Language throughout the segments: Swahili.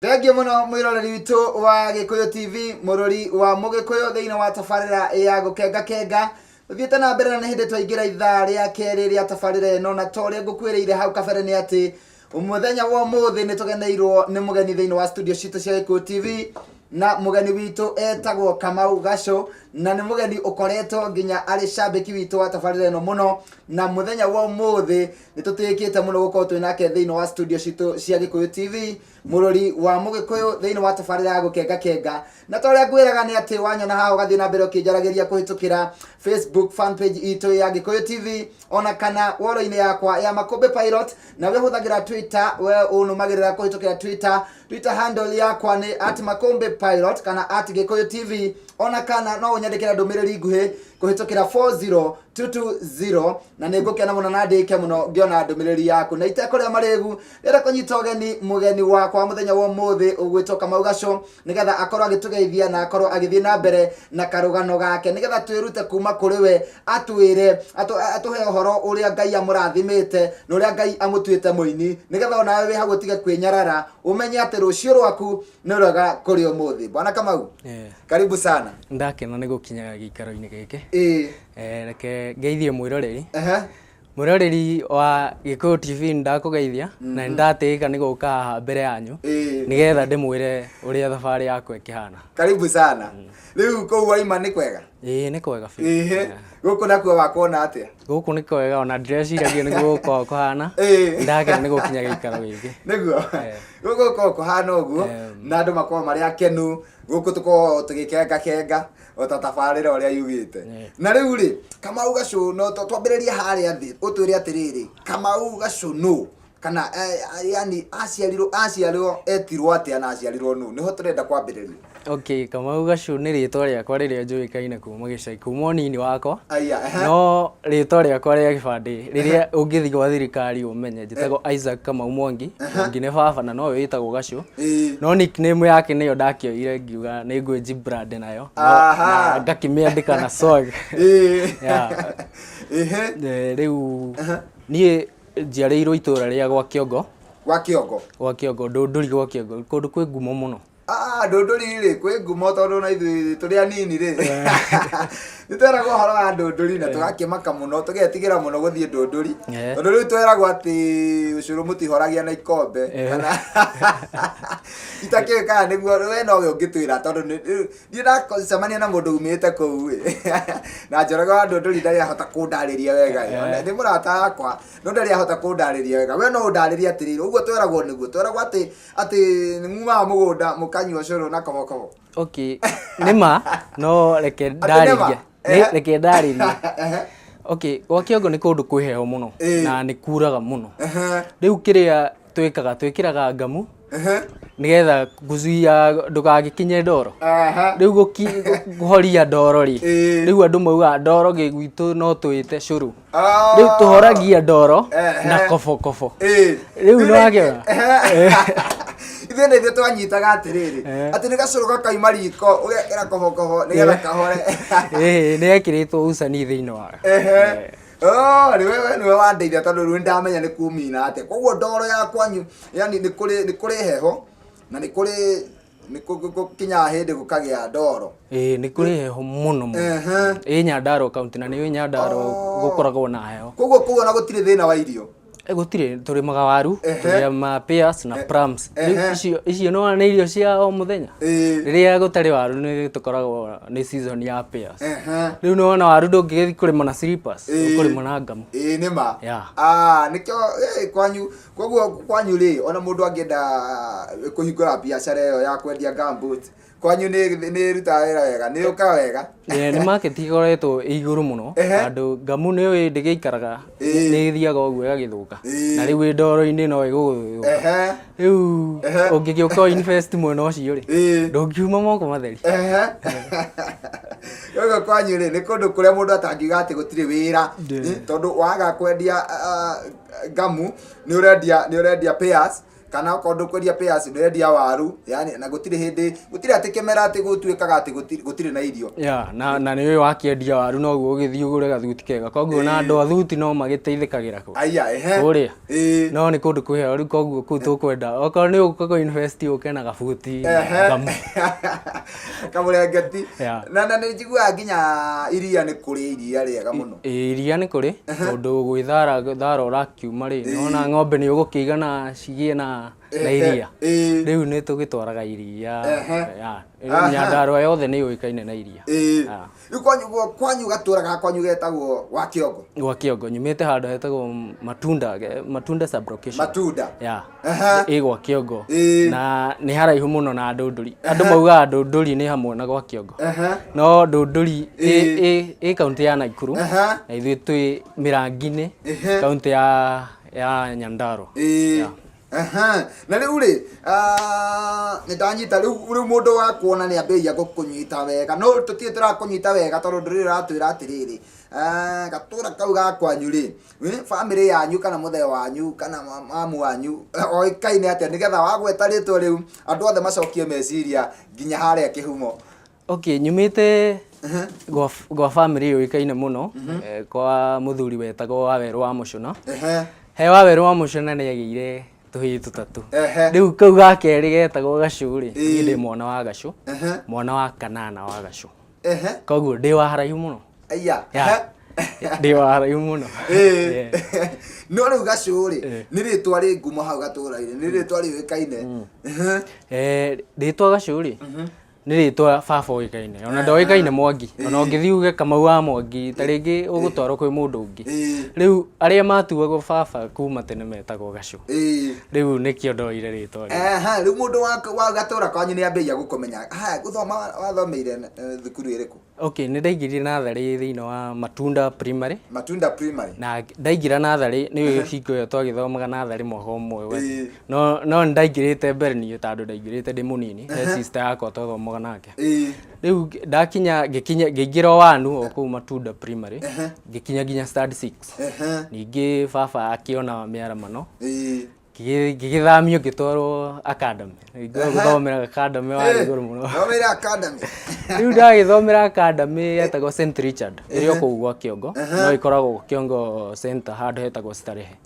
Thangi muno mwiroreri witu wa Gikuyu TV murori wa Mugikuyu thiini wa tafarira ya gukenga thiete na mbere na hindi twaingira ithaa ria keri ria tafarira ino na toria ngukwiriire hau kabere ni ati umuthenya wa umuthi ni tugeneirwo ni mugeni thiini wa studio citu cia Gikuyu TV na mugeni witu etagwo Kamau Gacho na ni mugeni ukoretwo nginya ari shabiki witu wa tafarira ino muno na muthenya wa umuthi ni tutikite muno gukorwo twinake thiini wa studio citu cia Gikuyu TV murori wa Mugikuyu thiini wa tafarira ya gukenga na toria ngwiraga ni ati wanyona haho gathi na mbere ukinjaragiria kuhitukira Facebook fan page itu ya Gikuyu TV ona kana woro-ini yakwa ya Makombe Pilot na we huthagira Twitter we unumagirira kuhitukira Twitter handle yakwa ni @Makombe Pilot kana @Gikuyu TV ona kana no unyandikira ndumiriri nguhi kuhitukira 40220 na ningukena muno na ndike muno ngiona ndumiriri yaku na itekoria maregu rira kunyita ugeni mugeni wakwa muthenya wa umuthi ugwitwo Kamau Gacho nigetha akorwo agitugeithia na akorwo agithii na mbere na karugano gake nigetha twirute kuma kuri we atwire atuhe uhoro uria Ngai amurathimite na uria Ngai amutuite muini nigetha ona we hagu tige kwinyarara umenye ati rucio rwaku ni rwega kuri umuthi bwana Kamau karibu sana ndakena ni gukinya gikaro-ini giki reke ngeithie mwiroreri mwiroreri wa Gikuyu TV ndakugeithia na ndatika ni guka haha mbere yanyu nigetha ndimwire uria thabari yakwa ikihana karibu sana riu kou waima ni kwega ni kwega fi guku nakuo wakuona atia guku ni kwega ona ndreciragia ni guko kuhana ndakena ni gukinya gikaro giki niguo guku kuhana uguo na andu makorwo mari akenu guku tuko tugikenga otatafarira uria yugite na riu ri Kamau Gacho no twambiriria haria thi utwire atiriri Kamau Gacho no kana yani aciarirwo etirwo atia na aciarirwo no niho turenda kwambiriria okay Kamau Gacho ni ritwa riakwa riria njuikaine kuma gicai kuma nini wakwa no ritwa riakwa ria gibandi riria ungithi gwa thirikari umenye njitagwo Isaac Kamau Mwangi ngine baba na no witagwo Gacho no nickname yake niyo ndakioire ngiuga ni ngwenji brand nayo na ngakimiandika na swag riu nie njiarĩirwo itura ria gwa Kiongo ndũndũri gwa Kiongo kundu kwi ngumo muno ndũndũri ri kwi ngumo tondu na ithuĩ tũrĩ anini ri nitweragwo horo wa ndũndũri na tũgakĩmaka muno tũgetigira muno guthii ndũndũri tondu riu tweragwo ati ucuru mutihoragia na ikombe kana itakĩkaga niguo we no we ũngĩtwĩra tondu ni ndacemania na mũndũ umĩte kũu na njoroge wa ndũndũri ndarĩ ahota kũndarĩria wega ni mũrata wakwa no ndarĩ ahota kũndarĩria wega we no ũndarĩria atirĩrĩ ũguo tweragwo niguo tweragwo ati ngumaga mũgũnda mũkanyua ũcũrũ na kobokobo okay nima no reke ndaririe okay gwa Kiongo ni kundu kwiheho muno na ni kuraga muno riu kiria twikiraga ngamu nigetha kuzuia ndugagikinye ndoro riu guhoria ndoro ri riu andu mauga ndoro gigwitu no twite curu riu tuhoragia ndoro na kobokobo riu no agewa ithe nĩ twanyitaga atiriri ati ni gacũrũ gakaima riko ugekira kobokobo nigetha kahore ni ekiritwo ucani thiini wa niwe wandeithia tondu riu ndamenya ni kumina ate koguo ndoro ya kwanyu yani ni kuri heho na ni kinya hindi gukagia ndoro ni kuri heho muno Nyandarua county na ni Nyandarua gukoragwo na heho koguo na gutire thina wa irio gutire turimaga waru turima pears na plums icio no ni irio cia o muthenya riria gutari waru ni tukoragwo ni season ya pears riu no na waru ndungithi kurima na slippers kurima na ngamu nima nikio kwanyu ri ona mundu angienda kuhingura biashara iyo ya kwendia gambut kwanyu ni ruta wega ni uka wega ni market ikoretwo iguru muno andu ngamu ni ndigikaraga ni thiaga uguo gagithuka na riu ndoro-ini no iguthuka riu ungigiuka invest mwena ucio ri ndungiuma moko matheri yoga kwanyu ri ni kundu kuria mundu atangiuga ati gutire wira tondu waga kwendia ngamu ni urendia pears kana okondo kweria pairs ndendia waru yani na gutire ati kemera ati gutuikaga ati gutire na irio na ni wakiendia waru no guo githii ugure gathuti kega koguo na andu athuti no magiteithikagira ku uria no ni kundu kwiheo riu koguo ku tukwenda okorwo ni uguka invest ukena gabuti gamu kamurengeti na ni njigua nginya iria ni kuri iria riega muno iria ni kuri tondu gwithara urakiuma ri nona ng'ombe ni ugukiigana cigie na iria riu ni tugitwaraga iria Nyandarua yothe ni yuikaine na iria riu kwanyu gaturaga kwanyu getagwo gwa kiongo nyumite handu hetagwo matunda sublocation matunda gwa kiongo na ni haraihu muno na Ndunduri andu mauga Ndunduri ni hamwe na gwa kiongo no Ndunduri kaunti ya Nakuru na ithui twi Mirangini kaunti ya Nyandarua na riu ri ndanyita riu mundu wa kuona ni ambeia gukunyita wega no tutie turakunyita wega tondu nduri ratwira atiriri gatura kau ga kwanyu ri family yanyu kana muthe wanyu kana mamu wanyu oikaine atia nigetha wagweta ritwa riu andu othe macokie meciria nginya haria kihumo nyumite gwa family yoikaine muno kwa muthuri wetagwo Waweru wa Mucuna he Waweru wa Mucuna ni agire tuhi tutatu riu kau ga keri getagwo Gacu ri ni ndi mwana wa Gacu mwana wa kanana wa Gacu koguo ndi wa haraihu muno ndi wa haraihu muno no riu Gacu ri ni ritwa ri ngumo hau gatura-ini ni ritwa ri wikaine ritwa Gacu ri ni ritwa baba oikaine ona ndoikaine Mwangi ona ungithii uge Kamau wa Mwangi taringi ugutwarwo kwi mundu ungi riu aria matuagwo baba kuma tene metagwo Gacu riu nikio ndoire ritwa riu mundu wa gatura kwanyu ni ambeia gukumenya guthoma wathomeire thukuru iriku ni ndaingirire nathari thiini wa Matunda Primary na ndaingira nathari ni hingo yo twagithomaga nathari mwaka umwe no ndaingirite mbere ni tondu ndaingirite ndi munini sister yakwa twathomaga nake riu ndakinya ngiingira wanu oku Matunda Primary ngikinya nginya start 6 ningi baba akiona miaramano gigithamio gitwarwo academy guthomera academy wa iguru muno thomera academy riu ndagithomera academy yetagwo St Richard irio kuu gwa kiongo no ikoragwo kiongo center handu hetagwo Starehe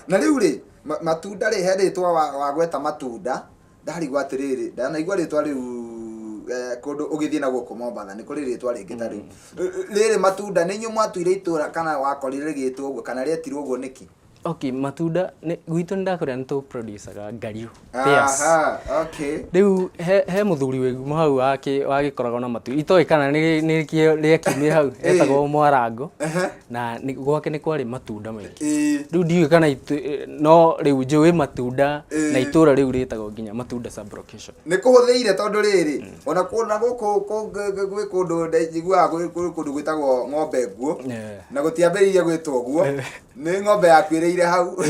na riu ri matunda ri heritwa wa gweta matunda ndarigwa atiriri ndanaigua ritwa riu kundu ugithii na guku Mombatha ni kuri ritwa ringi ta riu riri matunda ni nyu mwatuire itura kana wakorire rigitwo uguo kana rietirwo uguo niki matunda gwitu ndakuria ni tu producer ngariu pairs riu he muthuri wi gumo hau wagikoragwo na matu itoi kana ni riekimire hau etagwo Mwarango na gwake ni kwari matunda maingi riu ndiu kana no riu njui matunda na itura riu ritagwo nginya Matunda sublocation ni kuhuthiire tondu riri ona kuna guku gwi kundu njigua kundu gwitagwo ng'ombe nguo na gutiambiririe gwitwo guo ni ng'ombe yakwiriire hau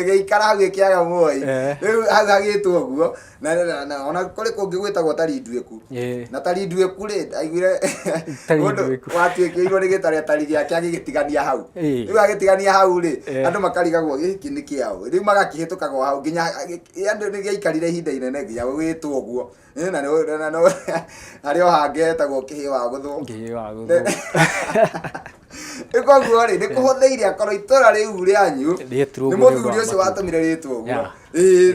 geikara hau gikiaga muoi riu hau hagitwo guo na ona kuri kungi gwitagwo Tarinduiku na Tarinduiku ri aiguire watuikirwo ni gitaria tari giake agigitigania hau riu agitigania hau ri andu makarigagwo giki ni kiao riu magakihitukaga hau nginya andu ni giaikarire ihinda inene nginya gwitwo guo na no ario hangetagwo kihi wa guthwo ikoguo ri ni kuhuthiire akorwo itura riu rianyu ni muthuri ucio watumire ritwo guo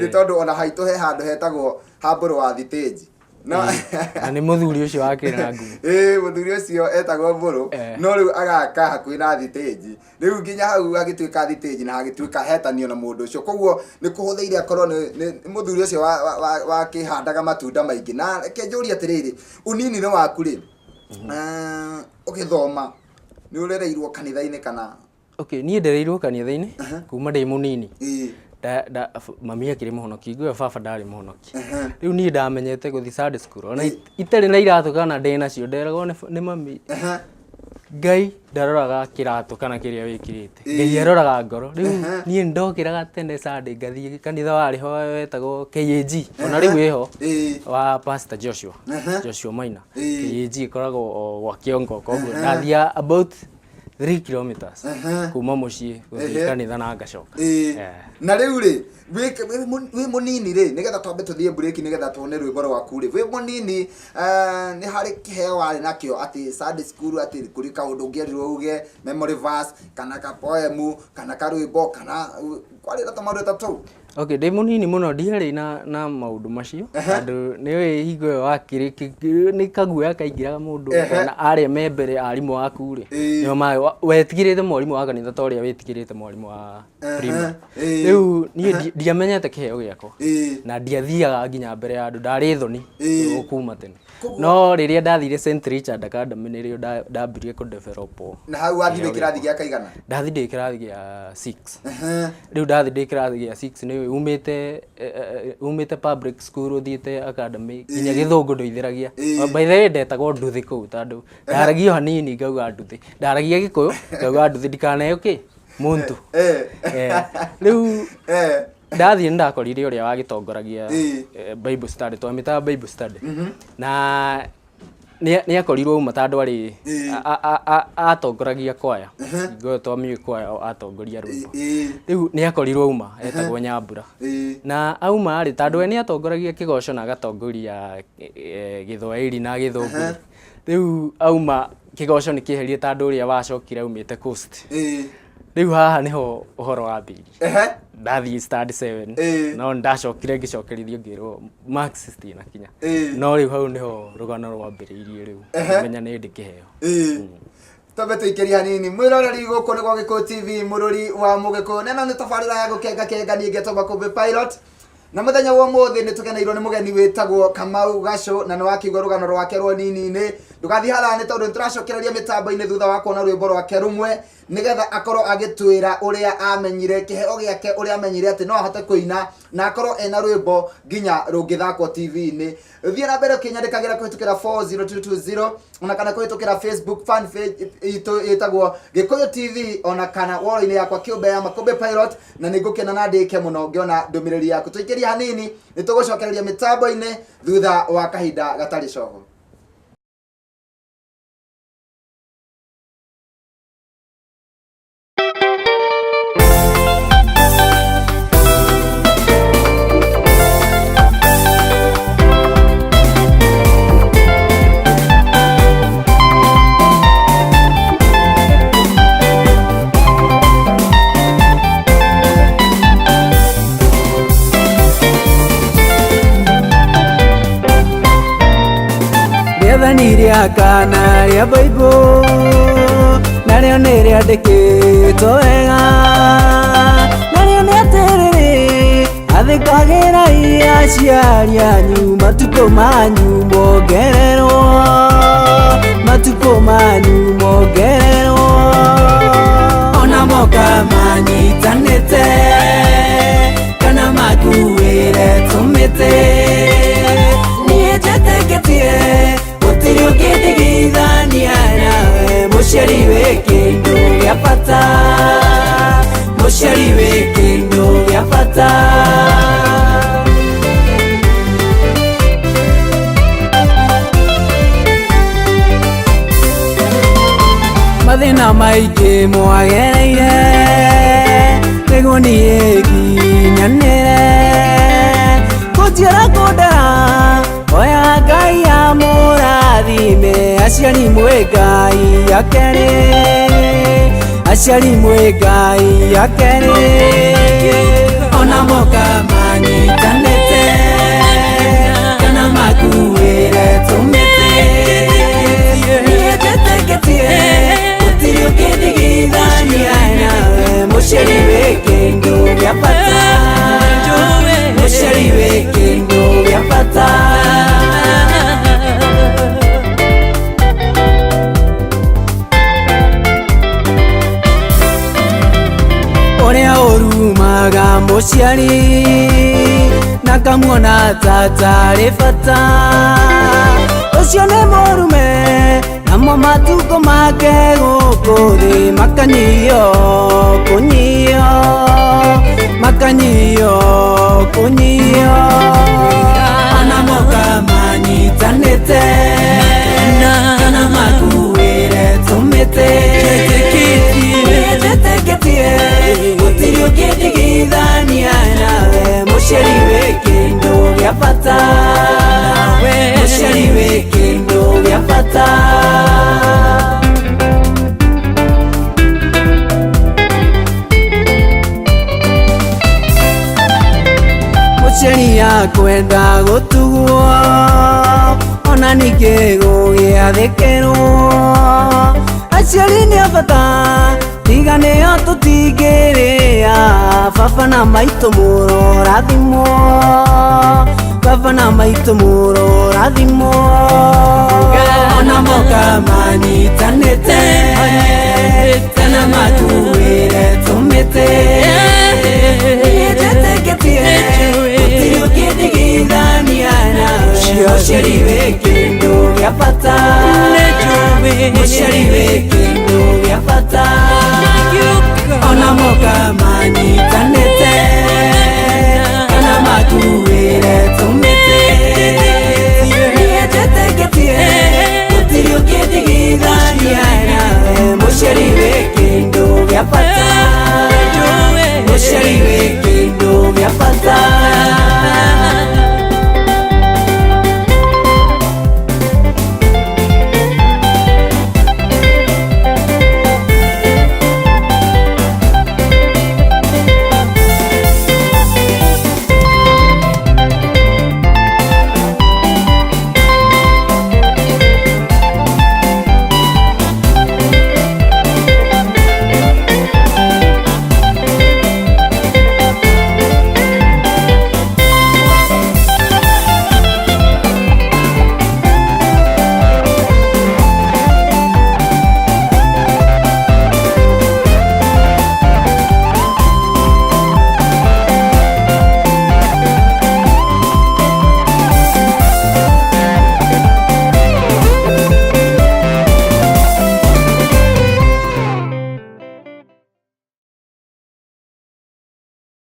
ni tondu ona haitu he handu hetagwo Hamburu wa Thitĩnji na ni muthuri ucio wakira ngumo muthuri ucio etagwo Mburu no riu agaka hakuhi na Thitĩnji riu nginya hau agituika Thitĩnji na agituika hetanio na mundu ucio koguo ni kuhuthiire akorwo ni muthuri ucio wa kihandaga matunda maingi na kenjuria atiriri unini ni waku ri ukithoma ni urereirwo kanitha-ini kana ni ndereirwo kanitha-ini kuma ndi munini mami akiri muhonoki ngwe baba ndari muhonoki riu ni ndamenyete guthi Sunday school ona itari na iratu kana ndi nacio nderagwo ni mami Ngai ndaroraga kiratu kana kiria wikirite Ngai aroraga ngoro riu ni ndokiraga tene Sunday ngathii kanitha wari ho wetagwo KAG ona riu iho wa Pastor Joshua Maina KAG ikoragwo gwa kiongo koguo ndathia about 3 kilometers kuma muciĩ gũthiĩ kanitha na ngacoka. Na rĩu rĩ wĩ mũnini rĩ nĩgetha twambe tũthiĩ break nĩgetha tuone rwĩmbo rwaku rĩ wĩ mũnini nĩ harĩ kĩheo warĩ nakĩo atĩ Sunday school atĩ kũrĩ kaũndũ ũngĩerirwo uge memory verse kana ka poem kana ka rwĩmbo kana kwarĩ na tũmaũndũ ta tũu? Okay, ndĩ mũnini mũno ndiarĩ na maũndũ macio tondũ nĩũĩ hingo ĩyo wakĩrĩ nĩ kaguoya kaingĩraga mũndũ na arĩa me mbere arimũ aku rĩ nĩo wetigĩrĩte mwarimũ wa kanitha ta ũrĩa wĩtigĩrĩte mwarimũ wa primary. Rĩu niĩ ndiamenyete kĩheo gĩakwa na ndiathiaga nginya mbere ya andũ, ndarĩ thoni kuma tene, no rĩrĩa ndathire St Richard Academy nĩrĩo ndambirie kũ-develop. Na hau wathire kĩrathi gĩa kaigana? Ndathi ndĩ kĩrathi gĩa 6. Rĩu ndathi ndĩ kĩrathi gĩa 6 nĩ umĩte public school ũthiĩte academy nginya Gĩthũngũ ndũithĩragia. By the way ndetagwo nduthi kũu tondũ ndaragio hanini ngauga nduthi, ndaragia Gĩkũyũ ngauga nduthi ndikaneo kĩ muntu. Rĩu ndathiĩ nĩndakorire ũrĩa wagĩtongoragia Bible study, twamĩtaga Bible study na nĩakorirwo uma tondũ arĩ atongoragia kwaya, ngo twamĩũĩ kwaya atongoria rwĩmbo. Rĩu nĩakorirwo uma etagwo Nyambura na auma arĩ tondũ we nĩatongoragia kĩgoco na agatongoria Gĩthwaĩri na Gĩthũngũ. Rĩu auma kĩgoco nĩkĩeherie tondũ ũrĩa wacokire aumĩte Coast. Rĩu haha nĩho ũhoro wambĩrĩirie. Ndathiĩ study 7 no ndacokire ngĩcokerithio ngĩrwo marks citinakinya, no rĩu hau nĩho rũgano rwambĩrĩirie rĩu menya nĩ ndĩ kĩheo. Twambe tũikĩrie hanini mwĩroreri gũkũ nĩ gwa Gĩkũyũ TV mũrũri wa Mũgĩkũyũ, na ĩno nĩ tabarĩra ya gũkenga niĩ ngetwo Makũmbĩ Pilot, na mũthenya wa ũmũthĩ nĩ tũkeneirwo nĩ mũgeni wĩtagwo Kamau Gacũ na nĩ wakĩigua rũgano rwake rũnini-inĩ. Ndũgathiĩ haraya nĩ tondũ nĩtũracokereria mĩtambo-inĩ thutha wa kuona rwĩmbo rwake rũmwe nĩgetha akorwo agĩtwĩra ũrĩa amenyire kĩheo gĩake, ũrĩa amenyire atĩ no ahote kũina na akorwo ena rwĩmbo nginya rũngĩthakwo TV-inĩ. Thiĩ na mbere ũkĩnyandĩkagĩra kũhĩtũkĩra 40220 ona kana kũhĩtũkĩra Facebook fan page itũ ĩtagwo Gĩkũyũ TV ona kana wall-inĩ yakwa kĩũmbe ya Makũmbĩ Pilot, na nĩngũkena na ndĩke mũno ngĩona ndũmĩrĩri yaku. Tũikĩrie hanini nĩtũgũcokereria mĩtambo-inĩ thutha wa kahinda gatarĩ coho. Kana rĩa Bible narĩo nĩ rĩandĩkĩtwo wega, narĩo nĩ atĩrĩrĩ athĩkagĩrai aciari anyu matukũ manyu mongererwo, matukũ manyu mongererwo, ona moka manyitanĩte kana makuĩre tũmĩtĩ. Niĩ njĩtĩkĩtie gũtirĩ ũngĩndigithania nawe, mũciari wĩ kĩndũ gĩa bata, mũciari wĩ kĩndũ gĩa bata. Mathĩna maingĩ mwagereire nĩguo niĩ nginyanĩre, kũnjiĩra kũndara oya Ngai amũrathime, aciari mwĩ Ngai akerĩ, aciari mwĩ Ngai akerĩ, ona moka manyitanĩte kana makuĩre tũmĩtĩ. Niĩ njĩtĩkĩtie gũtirĩ ũngĩndigithania nawe, mũciari wĩ kĩndũ gĩa bata, mũciari wĩ kĩndũ gĩa bata. Ũrĩa ũrumaga mũciari na kamuona tatarĩ bata, ũcio nĩ mũrume namo matukũ make gũkũ thĩ makanyio kũnyio, makanyio kũnyio, ona moka manyitanĩte kana makuĩre tũmĩtĩ. gĩa bata mũciari wĩ kĩndũ gĩa bata mũciari yakwenda gũtugwo ona ningĩ gũgĩathĩkĩrwo aciari nĩ a bata tiga nĩo tũtingĩrĩa baba na maitũ mũrorathimwo baba na maitũ mũrorathimwo ona moka manyitanĩte na matuĩre tũmĩtĩ nĩnjetĩkĩtie gũtirĩ ũkĩndigithania nawe mũciari wĩ kĩndũ gĩa bata mũciari wĩ kĩndũ gĩa bata ona moka manyitanĩte kana matuĩre tũmĩtĩ nĩnjetĩkĩtie gũtirĩ ũkĩndigithania nawe mũciari wĩ kĩndũ gĩa bata mũciari wĩ kĩndũ gĩa bata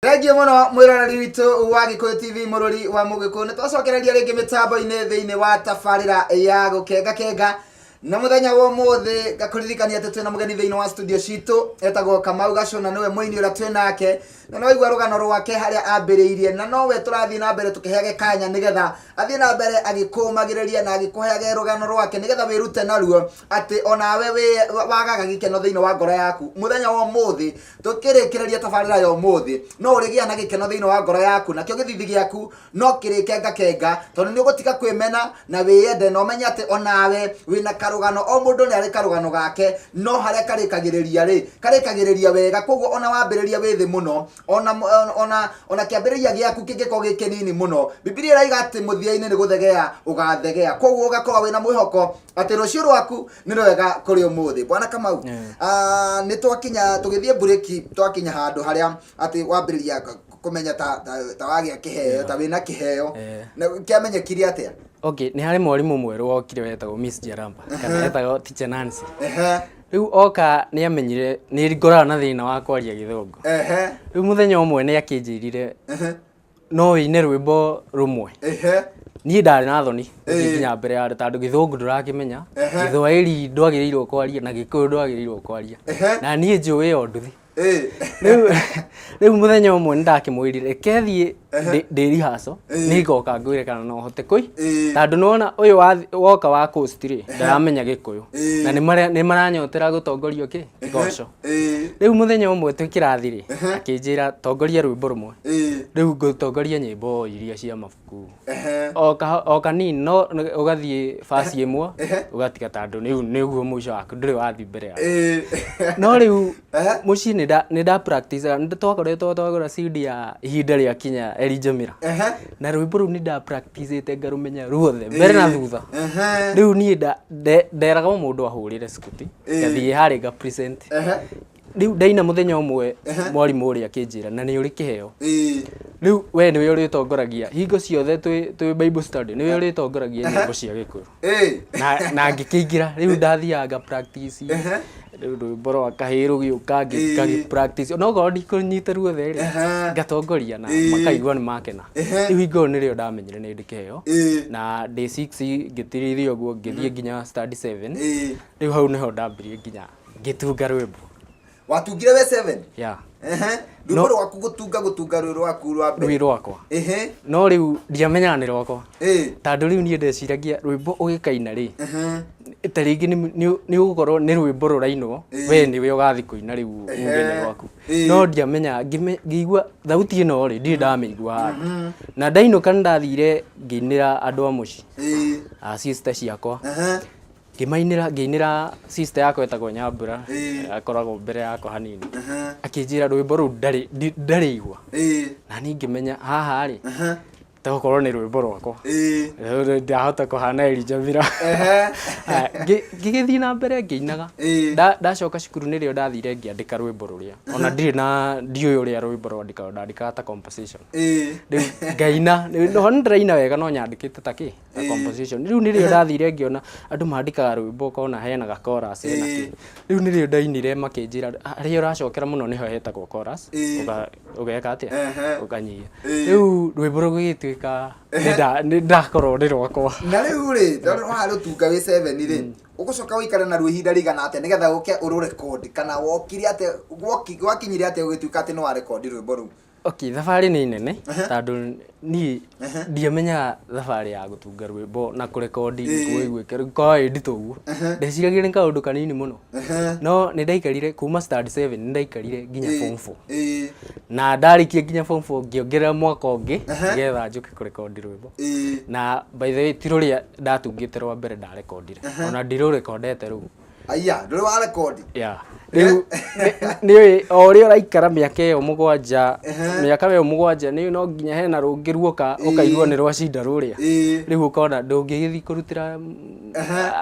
Thengiũ mũno mwĩroreri witũ wa Gĩkũyũ TV mũrũri wa Mũgĩkũyũ. Nĩ twacokereria rĩngĩ mĩtambo-inĩ thĩinĩ wa tabarĩra ya gũkenga na mũthenya wa ũmũthĩ ngakũririkania atĩ twĩna mũgeni thĩinĩ wa studio citũ etagwo Kamau Gacũna, nĩwe mũini ũrĩa twĩnake na no igua rũgano rwake harĩa ambĩrĩirie na nowe tũrathiĩ na mbere tũkĩheage kanya nĩgetha athiĩ na mbere agĩkũmagĩrĩria na agĩkũheage rũgano rwake nĩgetha wĩrute naruo atĩ onawe wagaga gĩkeno thĩinĩ wa ngoro yaku mũthenya wa ũmũthĩ tũkĩrĩkĩrĩria tabarĩra ya ũmũthĩ no ũrĩgĩa na gĩkeno thĩinĩ wa ngoro yaku nakĩo gĩthithi gĩaku no kĩrĩkenga tondũ nĩ ũgũtiga kwĩmena na wĩyende na ũmenye atĩ onawe wĩna karũgano o mũndũ nĩ arĩ karũgano gake no harĩa karĩkagĩrĩria wega koguo ona wambĩrĩria wĩ thĩ mũno ona kĩambĩrĩria gĩaku kĩngĩkorwo gĩ kĩnini mũno Biblia ĩrauga atĩ mũthia-inĩ nĩ gũthegea ũgathegea koguo ũgakorwo wĩna mwĩhoko atĩ rũciũ rwaku nĩ rwega kũrĩ ũmũthĩ. Bwana Kamau nĩ twakinya tũgĩthiĩ bureki twakinya handũ harĩa atĩ wambĩrĩria kũmenya ta wagĩa kĩheo ta wĩna kĩheo na kĩamenyekire atĩa? Okay, nĩ harĩ mwarimũ mwerũ wokire wetagwo Miss Jaramba kana etagwo Teacher Nancy. Rĩu oka nĩ amenyire nĩ ngorana na thĩna wa kwaria Gĩthũngũ. Rĩu mũthenya ũmwe nĩ akĩnjĩrire no wĩine rwĩmbo rũmwe. Niĩ ndarĩ na thoni nginya mbere ya tondũ Gĩthũngũ ndũrakĩmenya, Gĩthwaĩri ndwagĩrĩirwo kwaria na Gĩkũyũ ndwagĩrĩirwo kwaria na niĩ njũĩ o nduthi. Rĩu mũthenya ũmwe nĩ ndakĩmwĩrire reke thiĩ ndĩ rehearsal nĩngoka ngwĩre kana no hote tondũ nĩwona ũyũ woka wa coast rĩ ndaramenya Gĩkũyũ na nĩ maranyotera gũtongorio ngoco. Rĩu mũthenya ũmwe twĩ kĩrathi rĩ akĩnjĩra tongoria rwĩmbo rũmwe, rĩu ngũtongoria nyĩmbo iria cia mabuku o kanini no ũgathiĩ basi ĩmwe ũgatiga tondũ nĩguo mũico waku ndũrĩ wathiĩ mbere yaku. No rĩu mũciĩ nĩ nda practice nĩ twakoretwo twagũra CD ya ihinda rĩa kinya Elijah Mira na rwĩmbo rũu nĩ nda practice te ngarũmenya ruothe mbere na thutha. Rĩu niĩ nderaga mũndũ ahũrĩre script ngathiĩ harĩ nga present. Rĩu ndaina mũthenya ũmwe mwarimũ ũrĩa akĩnjĩra na nĩ ũrĩ kĩheo, rĩu we nĩwe ũrĩtongoragia hingo ciothe twĩ Bible study nĩwe ũrĩtongoragia nyĩmbo cia Gĩkũyũ na ngĩkĩingĩra rĩu ndathiaga practice rĩu rwĩmbo rwa kahĩĩ rũgĩũka ngĩ practice onokorwo ndikũnyita ruothe rĩ ngatongoria na makaigua nĩ makena. Rĩu hingo nĩrĩo ndamenyire nĩ ndĩ kĩheo na day 6 ngĩtirithia ũguo ngĩthiĩ nginya study 7. Rĩu hau nĩho ndambirie nginya ngĩtunga rwĩmbo. watungire we 7 yeah rwimbo rwaku gutunga rwaku rwa mbere rwakwa no riu ndiamenyaga ni rwakwa tondu riu nie ndeciragia rwimbo ugikaina ri taringi ni ugukorwo ni rwimbo rurainwo we niwe ugathi kuina riu muthenya rwaku no ndiamenya ngigua thauti ino ri ndi ndamigua handu na ndainuka ndathire nginira andu a muci sister ciakwa ngiinira sister yakwa etagwo Nyambura akoragwo mbere yakwa hanini akinjira rwimbo ru ndari igua na ni ngimenya haha ri tagukorwo ni rwimbo rwakwa ndahota kuhana Elijah ngigithii na mbere ngiinaga ndacoka cukuru nirio ndathire ngiandika rwimbo ruria ona ndiuĩ uria rwimbo rwandikagwo ndandikaga ta composition riu ngaina no ndiraina wega no nyandikite ta composition riu nirio ndathire ngiona andu mandikaga rwimbo kona henaga chorus ena riu nirio ndainire makinjira aria uracokera muno niho hetagwo chorus ugeka atia ukanyia riu rwimbo rugituika ndakorwo ndi rwakwa na riu ri tondu warutunga wi 7 ri ugucoka wikare na rwihinda rigana ate nigetha uke uru record kana wokire ate gwakinyire ate ugituika ate no wa record rwimbo ru thabari ni nene tondu ni ndiamenya thabari ya gutunga rwimbo na kurekondi kuigwike kwa ndito uguo ndeciragia ni kaundu kanini muno no ni ndaikarire kuma start 7 ni ndaikarire nginya form 4 na ndarikie nginya form 4 ngiongerera mwaka ungi nigetha njuke kurekondi rwimbo na by the way tiruria ndatungite rwa mbere ndarekondire ona ndiru rekondete riu aya nduru wa record riu ni ori uraikara miaka iyo mugwanja miaka iyo mugwanja ni no nginya hena rungi ruoka ukaigua ni rwacinda ruria riu ukona ndungigithi kurutira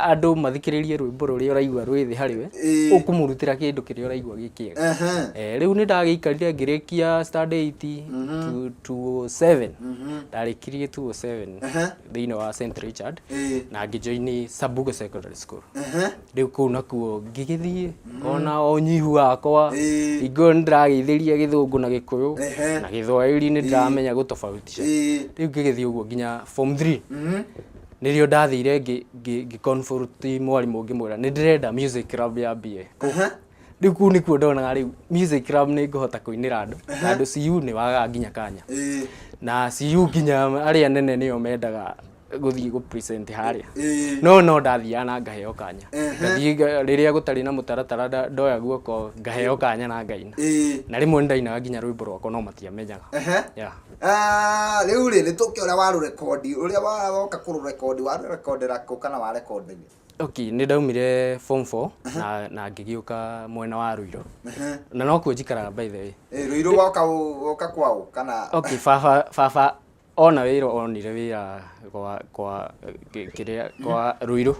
andu mathikiririe rwimbo ruria uraigua rwithi hariwe ukumurutira kindu kiria uraigua gikiega riu ni ndagiikarire ngirikia standard 8 to 7 ndarikirie 207 thiini wa St Richard na ngijoini Sabugo Secondary School riu kuu nakuo ngigithie ona onyihu wakwa igo ndrageithiria githungu na gikuyu na githwairi ni ndamenya gutofautisha riu ngigithie uguo nginya form 3 nirio ndathire confront mwarimu ngimwira ni ndirenda music club ya BA riu kuu nikuo ndonaga riu music club ni nguhota kuinira andu andu CU ni waga nginya kanya na CU nginya aria nene nio mendaga guthii gu present haria no ndathia na ngaheo kanya ngathii riria gutari na mutaratara ndoya guoko ngaheo kanya na ngaina na rimwe ndaina nginya rwimbo rwako no matiamenyaga riu ri ni tuke uria waru record uria waroka kuru record waru record rako kana wa record ni ndaumire form 4 na ngigiuka mwena wa Ruiro na no kuo njikaraga by the way Ruiro woka kwao kana baba ona wiro onire wira kwa Ruiro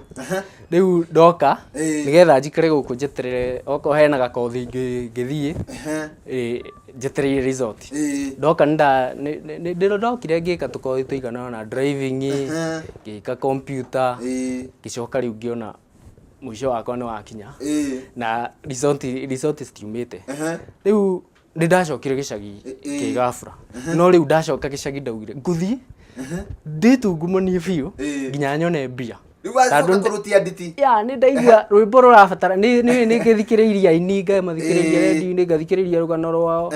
riu ndoka nigetha njikare guku njeterere oko hena gakothi ngithie njeterere resort ndoka ndokire ngika tukothi tuigana na driving ngika computer gicoka riu ngiona mwisho wakwa ni wakinya na resort stiumite riu ndacokire gicagi kigafura no riu ndacoka gicagi ndaugire nguthie nditungumanie biu nginya nyone mbia tondu kurutia nditi ni ndaigua rwimbo rurabatara ni ngithikiriria aini ngamathikiriria redio ni ngathikiriria rugano rwao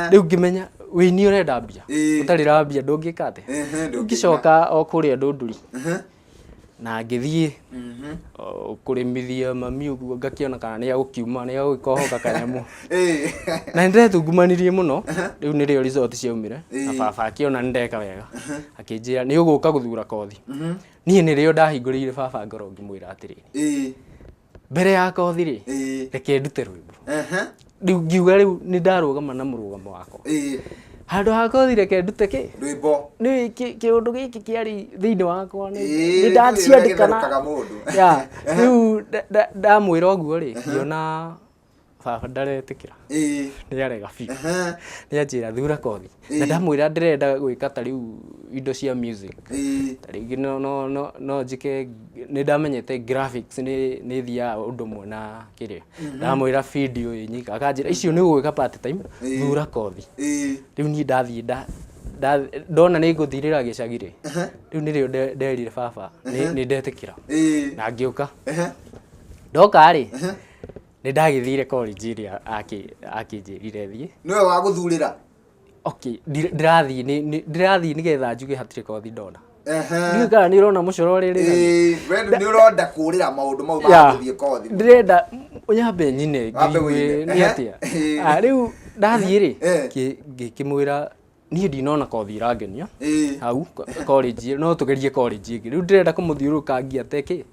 riu ngimenya wini urenda mbia utarira mbia ndungika ate ngicoka o kuria ndunduri na ngithie kurimithia mami uguo ngakiona kana ni agukiuma ni agikohoka kanyamu na ndetungumanirie muno riu nirio resort ciaumire na baba akiona ndeka wega akinjira ni uguka guthura kothi nie nirio ndahingurire baba ngoro ngimwira atiriri mbere ya kothi ri reke ndute rwimbo riu ngiuga riu ni ndarugama na murugamo wakwa handu ha kothi reke ndute ki rwimbo ni kiundu giki kiari thiini wakwa ni ndaciandikana riu ndamwira uguo ri ngiona baba ndaretikira ni arega biu ni anjira thura kothi na ndamwira ndirenda gwika ta riu indo cia music ta ringi no njike ni ndamenyete graphics ni thia undu mwe na kiria ndamwira video nyika akanjira icio ni gwika part time thura kothi riu ni ndathie ndona ni nguthirira gicagi ri riu nirio nderire baba ni ndetikira na ngiuka ndoka ri nĩ ndagĩthire college ĩrĩa akĩnjĩrire thiĩ. Nĩwe wa gũthurĩra? Okay, ndirathiĩ nĩgetha njuge hatirĩ kothi ndona. Ndiũĩ kana nĩ ũrona mũcoro ũrĩa nĩ ũronda kũrĩra maũndũ mau ma gũthiĩ kothi. Ndĩrenda nyambe nyine ngĩigue nĩ atĩa. Rĩu ndathiĩ-rĩ ngĩkĩmwĩra niĩ ndinona kothi ĩrangenia hau college, no tũgerie college ĩngĩ. Rĩu ndĩrenda kũmũthiũrũrũka ngĩate kĩ,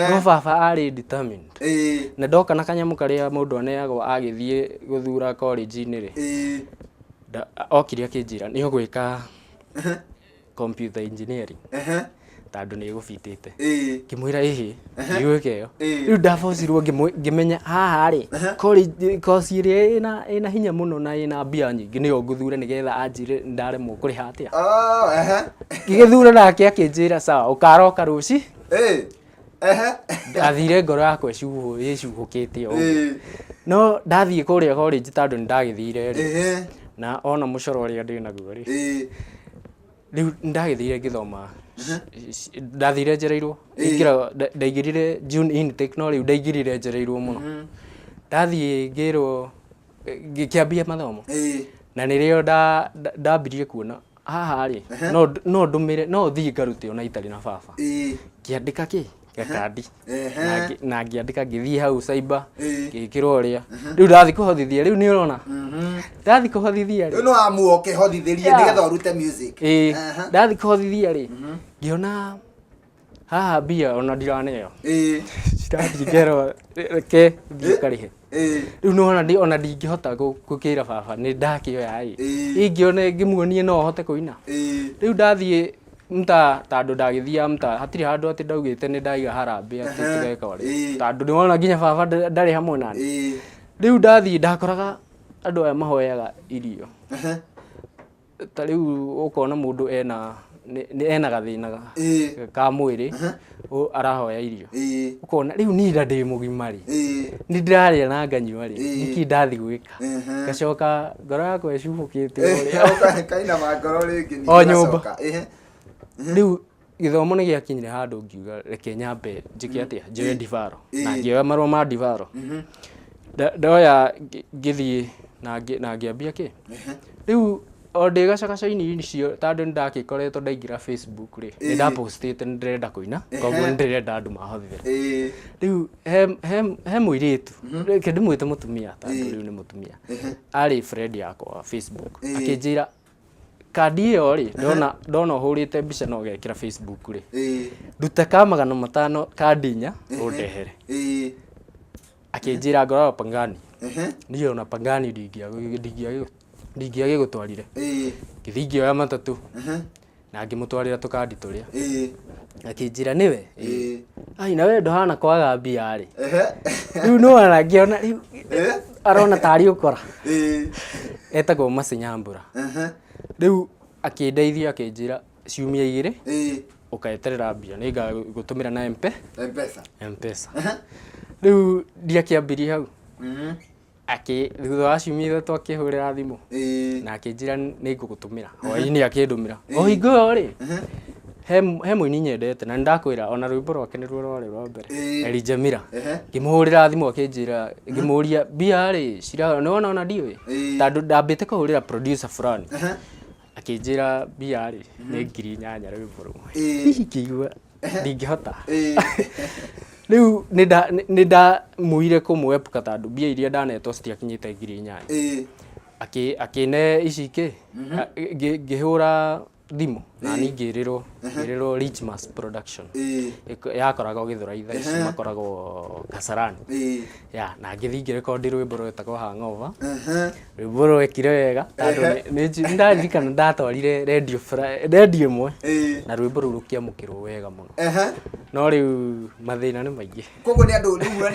no baba arĩ determined. Na ndoka na kanyamũ karĩa mũndũ aneagwo agĩthiĩ gũthura college-inĩ-rĩ, okire akĩnjĩra nĩ ũgwĩka computer engineering tondũ nĩ gũbitĩte. Ngĩmwĩra ĩhĩ ndiũĩka ĩyo. Rĩu ndabocirwo ngĩmenya haha-rĩ college course ĩrĩa ĩna hinya mũno na ĩna mbia nyingĩ nĩyo ngũthura nĩgetha anjĩre ndaremwo kũrĩha atĩa. Ngĩgĩthura nake akĩnjĩra sawa ũkaroka rũci. Ndathire ngoro yakwa ĩcuhũkĩte ũguo. No ndathiĩ kũrĩa college tondũ nĩ ndagĩthire-rĩ na ona mũcoro ũrĩa ndĩnaguo-rĩ, rĩu ndagĩthire ngĩthoma, ndathire njereirwo, ndaingĩrire June intake, no rĩu ndaingĩrire njereirwo mũno. Ndathiĩ ngĩrwo ngĩkĩambia mathomo, na nĩrĩo ndambirie kuona haha-rĩ no ndũmĩre, no thiĩ ngarute ona itarĩ na baba. Ngĩandĩka kĩ? Gakandi. Na ngĩandĩka ngĩthiĩ hau cyber ngĩkĩra ũrĩa. Rĩu ndathiĩ kũhothithia, rĩu nĩ ũrona ndathiĩ kũhothithia-rĩ, rĩu no amuo ũkĩhothithĩrie nĩgetha ũrute music. Ndathiĩ kũhothithia-rĩ ngĩona haha mbia ona ndiraneo. Cirathiĩ ngerwo reke thiĩ ũkarĩhe. Rĩu nĩwona ona ndingĩhota gũkĩra baba nĩ ndakĩoya-ĩ, ingĩona ngĩmuonie no hote kũina. Rĩu ndathiĩ mta tondũ ndagĩthiaga mta hatirĩ handũ atĩ ndaugĩte nĩ ndaiga harambĩ atĩ tũgeka ũrĩa, tondũ nĩwona nginya baba ndarĩ hamwe naniĩ. Rĩu ndathiĩ ndakoraga andũ aya mahoyaga irio. Ta rĩu ũkona mũndũ ena gathĩna ka mwĩrĩ arahoya irio, ũkona rĩu niĩ ndĩ mũgima-rĩ, nĩ ndĩrarĩa na nganyua-rĩ, nĩkĩ ndathiĩ gwĩka. Ngacoka ngoro yakwa ĩcuhũkĩte o nyũmba. Rĩu gĩthomo nĩ gĩakinyire handũ ngiuga reke nyambe njĩke atĩa, njoe ndibaro, na ngĩoya marũa ma ndibaro. Ndoya ngĩthiĩ na ngĩambia kĩ, rĩu o ndĩ gacagaca-inĩ icio tondũ nĩndagĩkoretwo ndaingĩra Facebook-rĩ, nĩ ndapostĩte nĩ ndĩrenda kũina, koguo nĩ ndĩrenda andũ mahothĩre. Rĩu he mũirĩtu, reke ndĩmwĩte mũtumia tondũ rĩu nĩ mũtumia, arĩ friend yakwa Facebook, akĩnjĩra kandi ĩyo-rĩ ndona ũhũrĩte mbica na ũgekĩra Facebook-rĩ, nduta ka 500 kandi 4 ũndehere. Akĩnjĩra ngoragwo Pangani, niĩ ona Pangani ndingĩagĩgũtwarire. Ngĩthiĩ ngĩoya matatũ na ngĩmũtwarĩra tũkandi tũrĩa. Akĩnjĩra nĩwe? Ai nawe ndũhana kwaga mbia-rĩ. Rĩu nĩwona ngĩona rĩu arona tarĩ ũkora. Etagwo Mercy Nyambura. Rĩu akĩndeithia akĩnjĩra ciumia 2 ũkaeterera mbia nĩ ngagũtũmĩra na M-Pesa. Rĩu ndiakĩambirie hau. Thutha wa ciumia 3 akĩhũrĩra thimũ na akĩnjĩra nĩ ngũgũtũmĩra, hwaĩ-inĩ akĩndũmĩra. O hingo ĩyo-rĩ he mũini nyendete na nĩndakwĩra ona rwĩmbo rwake nĩruo rwarĩ rwa mbere, Elijah Mira. Ngĩmũhũrĩra thimũ akĩnjĩra, ngĩmũria mbia-rĩ nĩwona ona ndiũĩ tondũ ndambĩte kũhũrĩra producer fulani. Akĩnjĩra mbia-rĩ nĩ 8,000 rwĩmbo rũmwe. Ngĩigua ndingĩhota. Rĩu nĩ ndamũire kũmwepuka tondũ mbia iria ndanetwo citiakinyĩte 8,000. Akĩne ici kĩ, ngĩhũra thimũ na ngĩrĩrwo Richmas Production yakoragwo Gĩthũrai, ici makoragwo Kasarani. Na ngĩthiĩ ngĩrekondi rwĩmbo rwetagwo Hangover. Rwĩmbo rwekire wega tondũ nĩndaririkana ndatwarire redio ĩmwe na rwĩmbo rũu rũkĩamũkĩrwo wega mũno. No rĩu mathĩna nĩ maingĩ. Koguo nĩ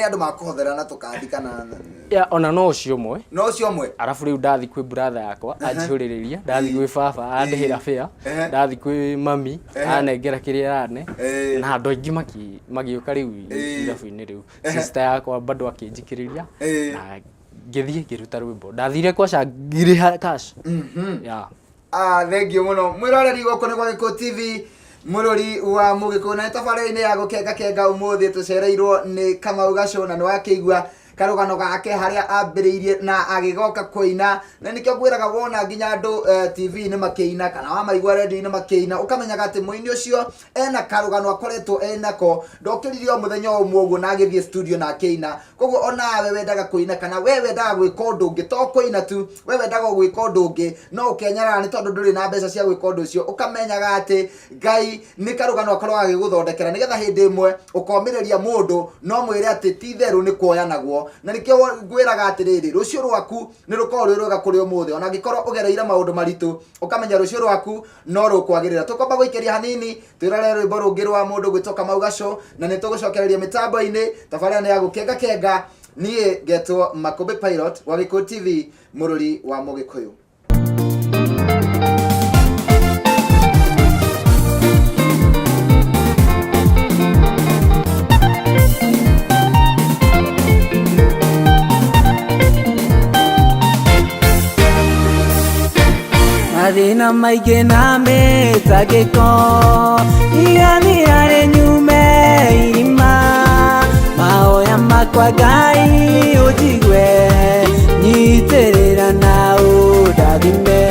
andũ makũhothera na tũkandi kana? Ona no ũcio ũmwe. Arabu rĩu ndathiĩ kwĩ brother yakwa anjihũrĩrĩria, ndathiĩ kwĩ baba andĩhĩra fare, ndathiĩ kwĩ mami anengera kĩrĩa arane, na andũ aingĩ magĩũka rĩu ithabu-inĩ rĩu. Sister yakwa bado akĩnjikĩrĩria na ngĩthiĩ ngĩruta rwĩmbo. Ndathire kwaca ngĩrĩha cash. Thengiũ mũno mwĩroreri gũkũ nĩ gwa Gĩkũyũ TV, mũrori wa Mũgĩkũyũ, na tabarĩra-inĩ ya gũkenga ũmũthĩ tũcereirwo nĩ Kamau Gaco, na nĩwakĩigua karugano gake haria ambiriirie na agigoka kuina na nikyo gwiraga wona nginya andu TV ni makiina kana wa maigwa radio ni makiina ukamenyaga ati muini ucio ena karugano akoretwo enako ndokiririo muthenya umwe uguo na agithie studio na akiina koguo onawe wendaga kuina kana we wendaga gwika undu ungi to kuina tu we wendaga gwika undu ungi no ukenyara ni tondu nduri na mbeca cia gwika undu ucio ukamenyaga ati Ngai ni karugano akorwo agiguthondekera nigetha hindi imwe ukomiriria mundu no mwire ati ti theru ni kuoya naguo na nikyo ngwiraga atiriri rucio rwaku ni rukorwo rwi rwega kuri umuthi ona ngikorwo ugereire maundu maritu ukamenya rucio rwaku no rukwagirira tukomba guikeria hanini twirare rwimbo rungi rwa mundu gwitoka Maugaco na nitugucokereria mitambo-ini tabarira ni ya gukenga kenga nie getwo Makombe Pilot wa Gikuyu TV mururi wa Mugikuyu. Mathina maingĩ na mĩtangĩko igathirare nyume irima mahoya makwa Ngai ũnjigue nyitĩrĩra na ũndathime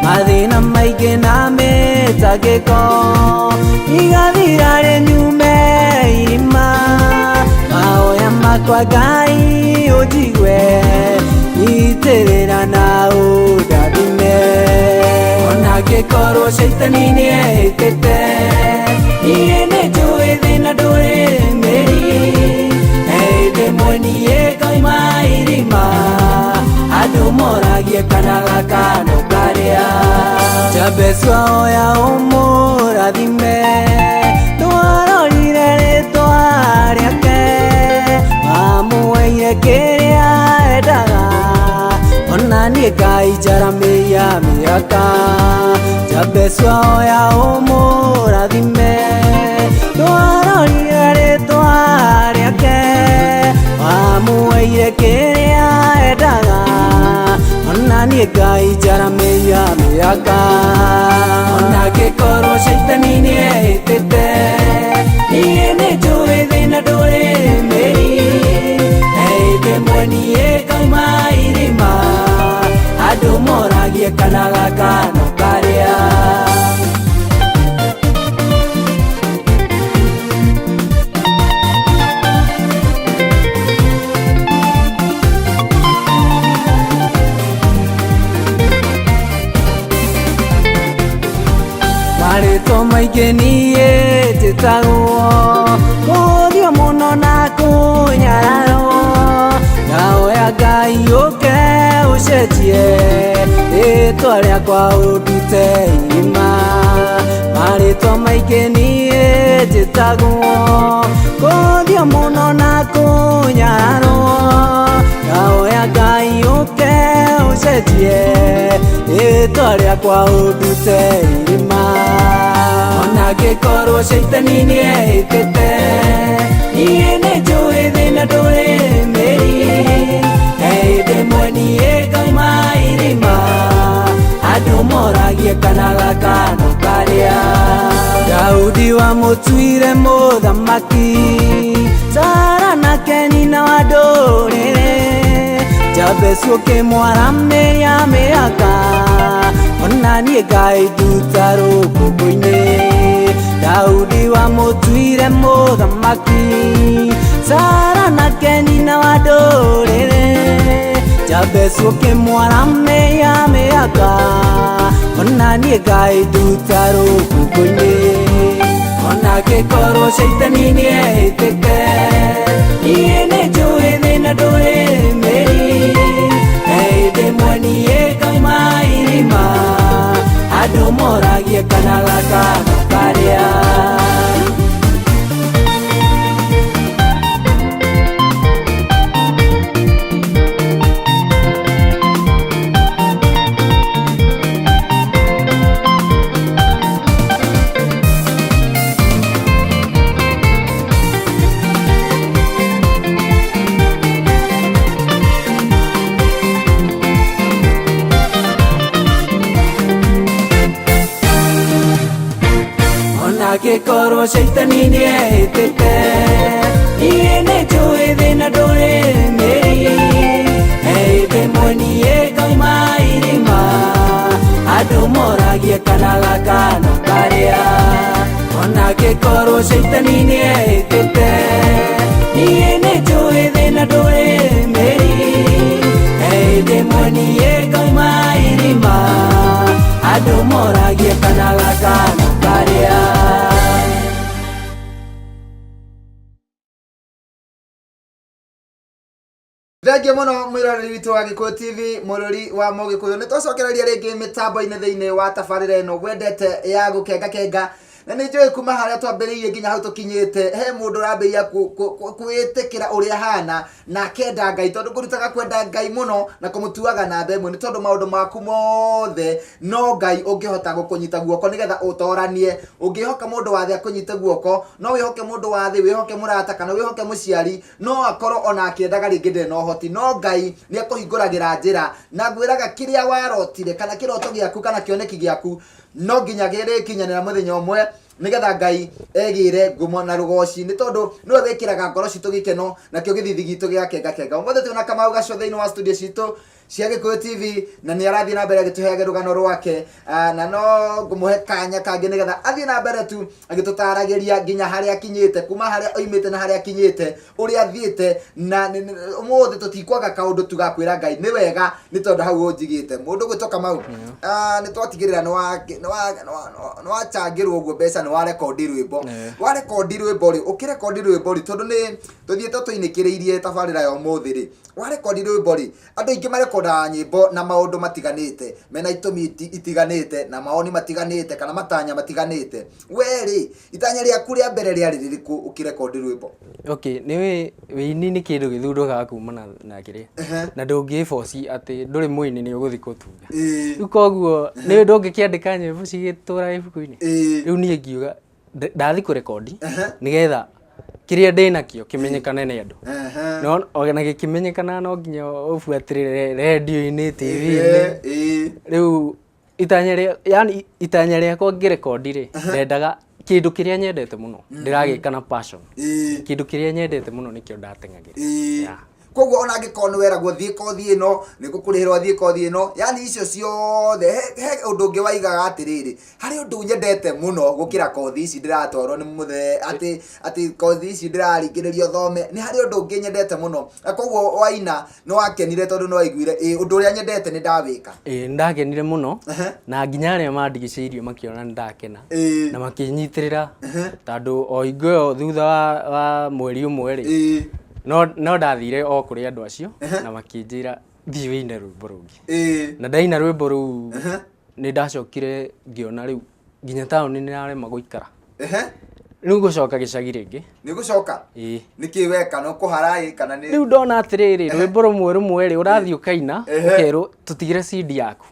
mathina maingĩ na mĩtangĩko igathirare nyume irima mahoya makwa Ngai ũnjigue nyitĩrĩra na ũndathime Angĩkorwo caitani nĩ ehĩtĩte niĩ nĩ njũĩ thĩna ndũrĩmĩri hĩndĩ ĩmwe niĩ ngoima irima andũ moragie kana gaka no karĩa Jabezu ahoya ũmũrathime twarorire rĩtwa rĩake amũheire kĩrĩa endaga ona niĩ ngainjaramĩria mĩaka Jabezu ahoya ũmũrathime twarorire rĩtwa rĩake amũheire kĩrĩa endaga ona niĩ ngainjaramĩria mĩaka ona angĩkorwo caitani nĩ ehĩtĩte niĩ nĩ njũĩ thĩna ndũrĩmĩri hĩndĩ ĩmwe niĩ ngoima irima andũ moragie kana gaka no karĩa marĩtwa maingĩ niĩ njĩtagwo kũũthio mũno na kũnyararwo ndahoya Ngai ũke ũcenjie rĩtwa rĩakwa ũndute irima marĩtwa maingĩ niĩ njĩtagwo kũũthio mũno na kũnyararwo ndahoya Ngai ũke ũcenjie rĩtwa rĩakwa ũndute irima ona angĩkorwo caitani nĩ ehĩtĩte niĩ nĩ njũĩ thĩna ndũrĩmĩri hĩndĩ ĩmwe niĩ ngoima irima andũ moragie kana gaka no karĩa Daudi wamũtuire mũthamaki Sara nake nyina wa ndũrĩrĩ Jabezu ũkĩmwaramĩria mĩaka ona niĩ ngainduta rũkũngũ-inĩ Daudi wamũtuire mũthamaki Sara nake nyina wa ndũrĩrĩ Jabezu ũkĩmwaramĩria mĩaka ona niĩ ngainduta rũkũngũ-inĩ ona angĩkorwo caitani nĩ ehĩtĩte niĩ nĩ njũĩ thĩna ndũrĩmĩri hĩndĩ ĩmwe niĩ ngoima irima andũ moragie kana gaka no karĩa angĩkorwo caitani nĩ ehĩtĩte niĩ nĩ njũĩ thĩna ndũrĩmĩri rĩmwe niĩ ngauma irima andũ moragie kana gakano karĩa ona ngĩkorwo caitani nĩehĩtĩte niĩ nĩnjũĩ thĩna ndũrĩ mĩri rĩmwe niĩ ngauma irima andũ moragie kana gakano karĩa. Thengia muno mwiroreri witu wa Gikuyu TV murori wa Mugikuyu nitwacokereria ringi mitambo-ini thiini wa tabarira ino wendete ya gukenga kenga na nä njå kuma harä twambä nginya hau tå kinyä he må ndå rambä ia kwä kä ra å rä a hana na kenda Ngai tondå ngå rutaga kwenda Ngai må no na kå må tuaga namba ĩmwe nä tondå maå ndå maku mothe no Ngai å ngä hota gå kå nyita guoko nä getha å toranie å ngä hoka må ndå wa thä akå nyite guoko no wä hoke må ndå wa thä wä hoke må rata kana wä hoke må ciari no akorwo ona akĩendaga rĩngĩ ndä na å hoti no Ngai nä akå hingå ragä ra njä ra na ngwä raga kä rä a warotire kana kä roto gä aku kana kä oneki gä aku no nginya gä rä kinyanä må thenya å mwe nigetha Ngai egire ngumo na rugoci ni tondu niwe wikiraga ngoro citu gikeno na kio githithi gitu gia kenga kenga umothe tuna Kamau Gaco thiini wa studio citu cia Gikuyu TV na ni arathie na mbere agituheaga rugano rwake na no ngumuhe kanya kangi nigetha athie na mbere tu agitutaragiria nginya haria akinyite kuma haria oimite na haria akinyite uria athiite na umothe tutikwaga kaundu tugakwira Ngai ni wega ni tondu hau unjigite mundu gwitwo Kamau ni twatigirira ni wa changirwo guo mbeca ni wa rekondi rwimbo wa rekondi rwimbo ri ukirekondi rwimbo ri tondu ni tuthiete tuinikiriirie tabarira ya umuthi ri wa rekondi rwimbo ri andu ingi marekonda nyimbo na maundu matiganite mena itumi itiganite na maoni matiganite kana matanya matiganite weri itanya riaku ria mbere riari ririku ukirekondi rwimbo okay niwe wini ni kindu githurũga kuma na kiri na ndungiboci ati nduri muini ni uguthi kutunga riu koguo ni ndungikiandika nyimbo cigitura ibuku-ini riu nie ngiuga ndathi kurekondi nigetha kiria ndina kio kimenyekane ni andu no ona gikimenyekana no nginya ubuatirire radio-ini TV-ini riu itanya riakwa ngirekondi ri ndendaga kindu kiria nyendete muno ndiragika na passion kindu kiria nyendete muno nikio ndatengagira koguo ona ngikonu weragwo thie kothi ino nigukurihirwo thie kothi ino yani icio ciothe he undu ngi waigaga atiriri hari undu nyendete muno gukira kothi ici ndiratwarwo ni muthe ati kothi ici ndiraringiririo thome ni hari undu ngi nyendete muno koguo waina no wakenire tondu no waiguire undu uria nyendete ni ndawika ndakenire muno na nginya aria mandigicĩirio makiona ni ndakena na makinyitirira tondu o ingo thutha wa mweri umwe ri no ndathire o kuri andu acio na makinjira thii wine rwimbo rungi na ndaina rwimbo ru ni ndacokire ngiona riu nginya tauni ni narema guikara riu gucoka gicagi ringi ni gucoka niki weka no kuharai kana ni riu ndona atiriri rwimbo rumwe ri urathii ukaina ukerwo tutigire CD yaku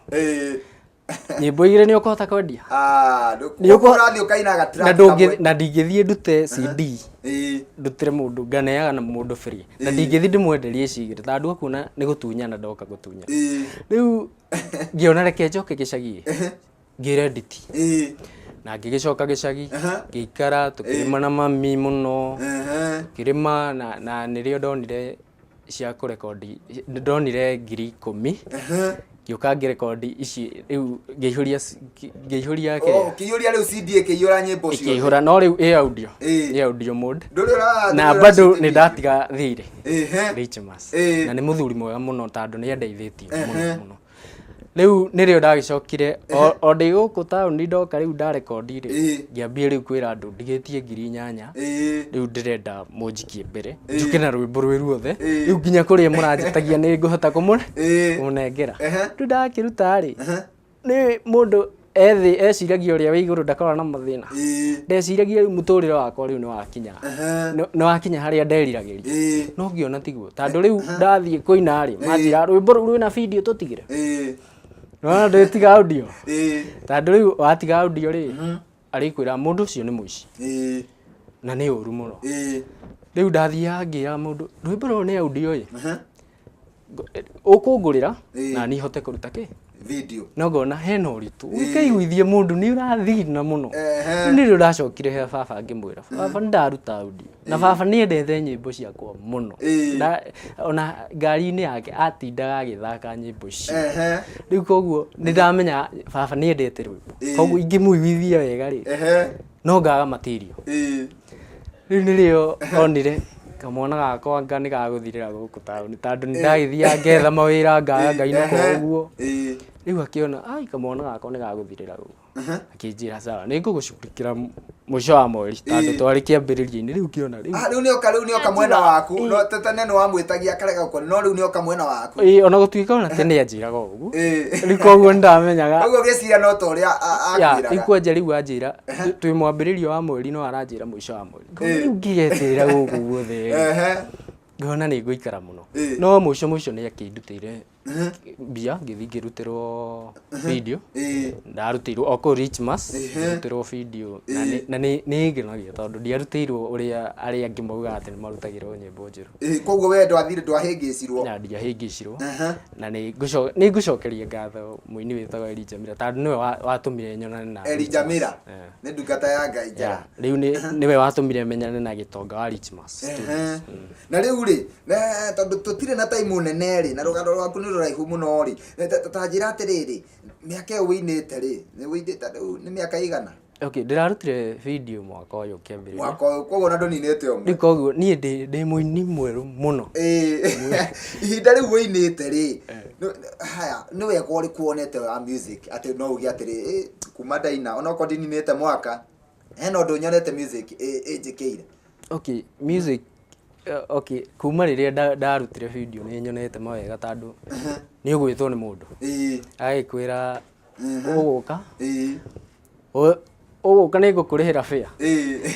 nyimbo igire ni ukuhota kwendia ni ukurathii ukaina gatrack na ndingithie ndute CD ndutire mundu nganeaga na mundu free na ndingithie ndimwenderie cigire tondu akuna ni gutunyana ndoka gutunya riu ngiona reke njoke gicagi ngire edit na ngigicoka gicagi ngikara tukirima na mami muno kirima na nirio ndonire cia kurekondi ndonire 10,000 gioka ngirekondi ici riu ngiihuria ke kiihuria riu CD kiihura nyimbo cio kiihura no riu audio mode na bado ni ndatiga thire Richmas na ni muthuri mwega muno tondu ni endeithĩtie muno riu nirio ndagicokire o ndi guku tauni ndoka riu ndarekondi ri ngiambia riu kwira andu ndigitie 8,000 riu ndirenda munjikie mbere njuke na rwimbo rwi ruothe riu nginya kuria muranjitagia ni nguhota kumunengera riu ndakiruta ri ni mundu eciragia uria wi iguru ndakorwa na mathina ndeciragia riu muturire wakwa riu ni wakinya haria nderiragĩria no ngiona tiguo tondu riu ndathie kuina ri manjira rwimbo rũu rwina video tutigire no ndetiga audio tondu riu watiga audio ri arikwira mundu ucio ni muici na ni uru muno riu ndathia ngira mundu rwimbo rũu ni audio ukungurira na ni hote kuruta ki video no ngona hena ũritũ ũkaiguithie mũndũ nĩ ũrathina mũno nĩ rĩo ndacokire he baba ngĩmwĩra baba nĩndaruta audio na baba nĩendete nyĩmbo ciakwa mũno ona ngari-inĩ yake atindaga agĩthaka nyĩmbo icio rĩu koguo nĩndamenya baba nĩendete rwĩmbo koguo ingĩmũiguithia wega rĩ no ngaga material rĩu nĩrĩo onire kamwana gakwa nĩ gagũthirĩra gũkũ taũni tondũ nĩndagĩthiaga ngetha mawĩra ngaga ngainũka ũguo rĩu akĩona ai kamwana gakwa nĩ gagũthirĩra gũkũ akĩnjĩra sawa nĩngũgũcukĩra mũico wa mweri tondũ twarĩ kĩambĩrĩria-inĩ rĩu kĩona rĩu nĩoka mwena waku no tene nĩ wamwĩtagia akarega gũkora no rĩu nĩoka mwena waku ona gũtuĩka ona tene anjĩraga ũguo rĩu koguo nĩndamenyaga koguo gĩciria no ta ũrĩa akwĩraga rĩu kwanja rĩu anjĩra twĩ mwambĩrĩrio wa mweri no aranjĩra mũico wa mweri koguo rĩu ngĩgetĩrĩra gũkũ guothe ngona nĩ ngũikara mũno no mũico nĩ akĩndutĩire mbia ngĩthiĩ ngĩrutĩrwo video ndarutĩirwo oko Richmas ngĩrutĩrwo video na nĩ ngenagia tondũ ndiarutĩirwo ũrĩa arĩa angĩ maugaga atĩ nĩ marutagĩrwo nyĩmbo njerũ koguo we ndwahĩngĩcirwo na ndiahĩngĩcirwo na nĩ ngũcokeria ngatho mũini wĩtagwo Elijah Mira tondũ nĩwe watũmire nyonane na Elijah Mira nĩ ndungata ya Ngai njega rĩu nĩwe watũmire menyane na gĩtonga wa Richmas na rĩu rĩ tondũ tũtirĩ na time nene rĩ na rũgano rwaku nĩ rũraihu mũno rĩ ta njĩra atĩrĩrĩ mĩaka ĩyo wĩinĩte rĩ nĩ wĩinĩte rĩu nĩ mĩaka ĩigana ndĩrarutire video mwaka ũyũ kĩambĩrĩria mwaka ũyũ koguo na ndũninĩte ũmwe rĩu koguo niĩ ndĩ mũini mwerũ mũno ihinda rĩu wĩinĩte rĩ haya nĩ wega ũrĩ kuonete wa music atĩ no uge atĩrĩ kuma ndaina onokorwo ndininĩte mwaka hena ũndũ nyonete music ĩnjĩkĩire music kuma rĩrĩa ndarutire video nĩ nyonete mawega tondũ nĩ ũgwĩtwo nĩ mũndũ agĩkwĩra ũgũka nĩ ngũkũrĩhĩra fare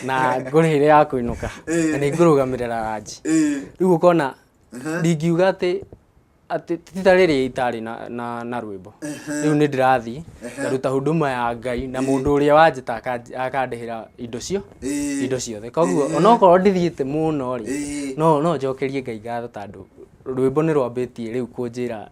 na ngũrĩhĩre ya kũinũka na nĩ ngũrũgamĩrĩra ranji rĩu ũkona ndingiuga atĩ tita rĩrĩ itarĩ na rwĩmbo rĩu nĩ ndĩrathiĩ ngaruta huduma ya Ngai na mũndũ ũrĩa wanjĩta akandĩhĩra indo ciothe koguo onokorwo ndithiĩte mũno rĩ no njokerie Ngai ngatho tondũ rwĩmbo nĩ rwambĩtie rĩu kũnjĩra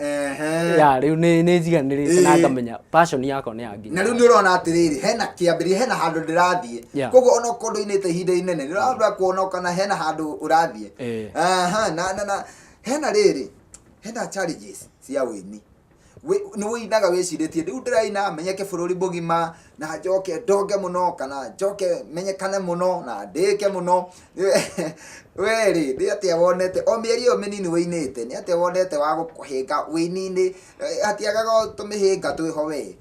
rĩu nĩ njiganĩrĩte na ngamenya passion yakwa nĩ yanginya na rĩu nĩ ũrona atĩrĩrĩ hena kĩambĩrĩria hena handũ ndĩrathiĩ koguo onokorwo ndũinĩte ihinda inene nĩ ũramba kuona kana hena handũ ũrathiĩ na hena rĩrĩ hena challenges cia wĩini nĩ wĩinaga wĩcirĩtie rĩu ndĩraina menyeke bũrũri mũgima na njoke ndonge mũno kana njoke menyekane mũno na ndĩke mũno weri nĩ atĩa wonete o mĩeri ĩyo mĩnini wĩinĩte nĩ atĩa wonete wa gũkũhĩnga wĩini-inĩ hatiagaga tũmĩhĩnga twĩho we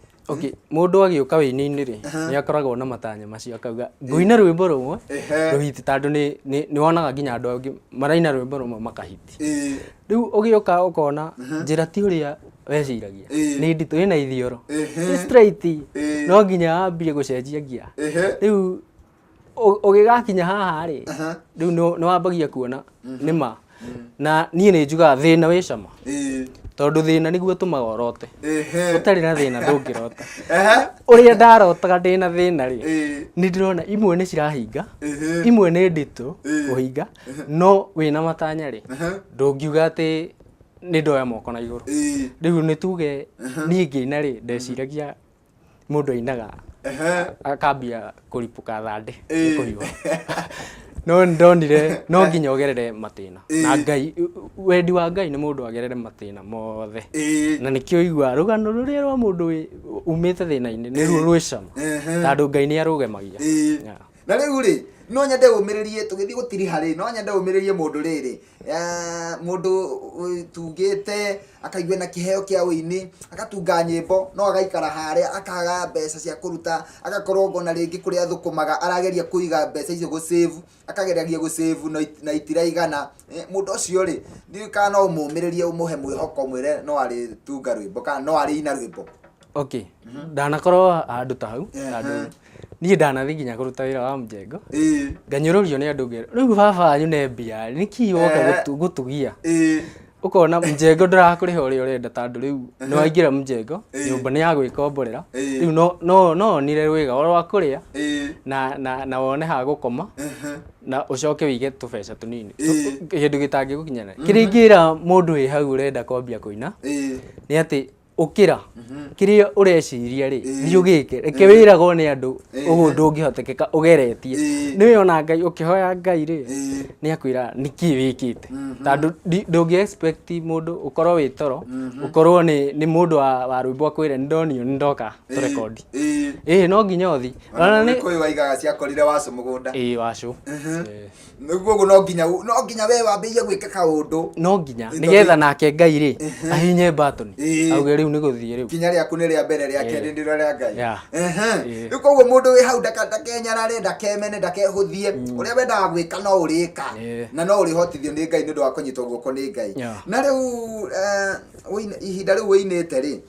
mũndũ agĩũka wĩini-inĩ rĩ nĩ akoragwo na matanya macio akauga ngũina rwĩmbo rũmwe rũhiti tondũ nĩ wonaga nginya andũ angĩ maraina rwĩmbo rũmwe makahiti rĩu ũgĩũka ũkona njĩra ti ũrĩa weciragia nĩ nditũ ĩna ithioro nĩ straight no nginya wambie gũcenjia ngia rĩu ũgĩgakinya haha rĩ rĩu nĩ wambagia kuona nĩma na niĩ nĩ njugaga thĩna wĩ cama tondũ thĩna nĩguo ũtũmaga ũrote ũtarĩ na thĩna ndũngĩrota ũrĩa ndarotaga ndĩna thĩna rĩ nĩ ndĩrona imwe nĩ cirahinga imwe nĩ nditũ kũhinga no wĩna matanya rĩ ndũngiuga atĩ nĩ ndoya moko na igũrũ rĩu nĩ tuge niĩ ngĩina rĩ ndeciragia mũndũ ainaga akambia kũripũka thandĩ kũhiũha no ndonire no nginya ũgerere matĩna na Ngai wendi wa Ngai nĩ mũndũ agerere matĩna mothe na nĩkĩo igua rũgano rũrĩa rwa mũndũ umĩte thĩna-inĩ nĩruo rwĩ cama tondũ Ngai nĩ arũgemagia na rĩu rĩ no nyende ũmĩrĩrie tũgĩthiĩ gũtiriha rĩ no nyende ũmĩrĩrie mũndũ rĩrĩ mũndũ tugĩte akaigua na kĩheo kĩa wĩini agatunga nyĩmbo no agaikara harĩa akaga mbeca cia kũruta agakorwo ngona rĩngĩ kũrĩa athũkũmaga arageria kũiga mbeca icio gũsave akageragia gũsave na itiraigana mũndũ ũcio rĩ ndikana no ũmũmĩrĩrie ũmũhe mwĩhoko mwĩre no arĩ tunga rwĩmbo kana no arĩ ina rwĩmbo ndanakorwo handũ ta hau tondũ niĩ ndanathiĩ nginya kũruta wĩra wa mũjengo nganyũrũrio nĩ andũ rĩu baba wanyu nĩ mbia nĩkĩ woka gũtugia ũkona mũjengo ndũrakũrĩha ũrĩa ũrenda tondũ rĩu nĩ waingĩra mũjengo nyũmba nĩ ya gwĩkomborera rĩu no onire rwĩga rwa kũrĩa na wone ha gũkoma na ũcoke wĩige tũbeca tũnini kĩndũ gĩtangĩgũkinyana kĩrĩa ingĩra mũndũ wĩ hau ũrenda kwambia kũina nĩ atĩ ukira kiria ureciria ri thiu gike reke wiragwo ni andu ugu ndungihotekeka ugeretie ni ona Ngai ukihoya Ngai ri ni akwira niki wikite tandu ndungi expect mundu ukorwo wi toro ukorwo ni mundu wa rwimbo akwire ndonio ndoka to record no nginya uthi ona ni koyo waigaga cia korire wacu mugunda wacu niguo no nginya we wambirie gwika kaundu no nginya nigetha nake Ngai ri ahinye batoni auge riu ni guthie riu kinya riaku ni ria mbere ria kendi ndiro ria Ngai riu koguo mundu wi hau ndakenyara ndakemene ndakehuthie uria wendaga gwika no urika na no urihotithio ni Ngai nindu wa kunyitwo guoko ni Ngai na riu ihinda riu winite ri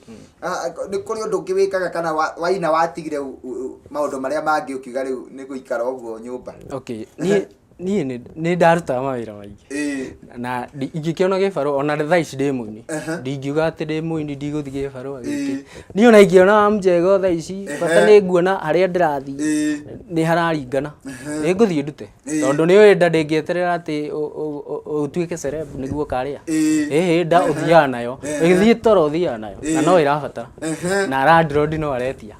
ni kuri undu ungi wikaga kana waina watigire maundu maria mangi ukiuga riu ni guikara uguo nyumba ni ndaruta mawira maingi na ingikiona gibaru ona thaa ici ndi muini ndingiuga ati ndi muini ndiguthi gibaru ni ona ingiona mjego thaa ici bata ni nguona haria ndirathi ni hararingana ni nguthi ndute tondu ni wenda ndingieterera ati utuike celeb niguo karia nda uthia nayo igithie toro uthia nayo na no irabatara na landlord no aretia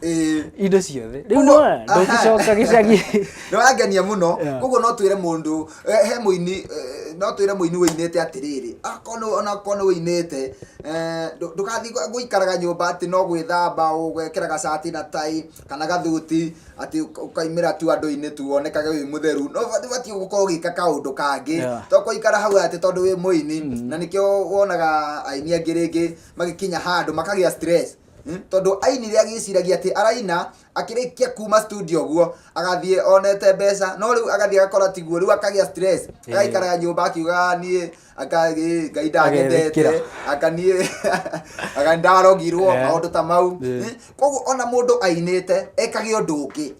indo ciothe riu no ndugicoka gicagi no agenia muno koguo no twire mundu he muini no twire muini winite atiriri kono winite ndukathi guikaraga nyumba ati no gwithamba ugwekeraga shati na tai kana gathuti ati ukaimira tu andu-ini tu wonekage wi mutheru no bati gukorwo gika kaundu kangi to kuikara hau ati tondu wi muini na nikio wonaga aini angi ringi magikinya handu makagia stress tondu aini ria giciragia ati araina akirikia kuma studio guo agathie onete mbeca no riu agathie agakora tiguo riu akagia stress agaikara nyumba akiuga nie akagi gaida gendete akanie agandarogirwo maundu ta mau koguo ona mundu ainite ekage undu ungi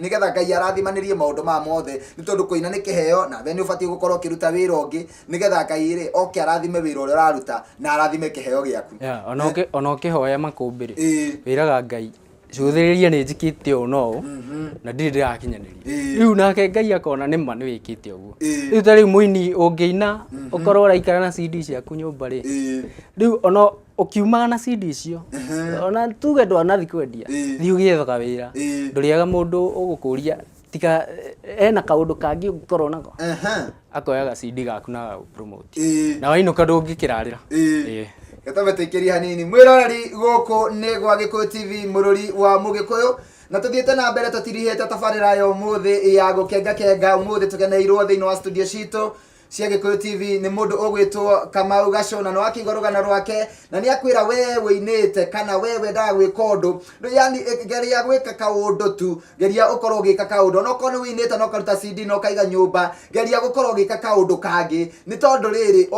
nigetha Ngai arathimanirie maundu ma mothe ni tondu kuina ni kiheo na we ni ubati gukorwo kiruta wira ungi nigetha Ngai ri oke arathime wira uria uraruta na arathime kiheo giaku ona ukihoya makumbiri wiraga Ngai cuthiriria ni njikite no na ndiri ndirakinyaniria riu nake Ngai akona ni ma ni wikite uguo riu tari muini ungiina ukorwo raikara na CD ciaku nyumba ri riu ona ukiumaga na CD cio ona tuge ndwanathi kwendia thiu giethaga wira nduriaga mundu ugukuria tika ena kaundu kangi ukorwo nako akoyaga CD gaku na promote na wainuka ndungikirarira gatabe tekeria hanini mwirorari guku ni gwa Gikuyu TV mururi wa Mugikuyu na tuthiete na mbere tutirihete tabarira yo muthi ya gukenga muthi tukeneirwo thiini wa studio citu cia Gikuyu TV ni mundu ugwitwo Kamau Gacona no akigorogana rwake na ni akwira we winite kana we wendaga gwika undu yani geria gwika kaundu tu geria ukorwo gika kaundu no kono winite no karuta CD no kaiga nyumba geria gukorwo gika kaundu kangi ni tondu riri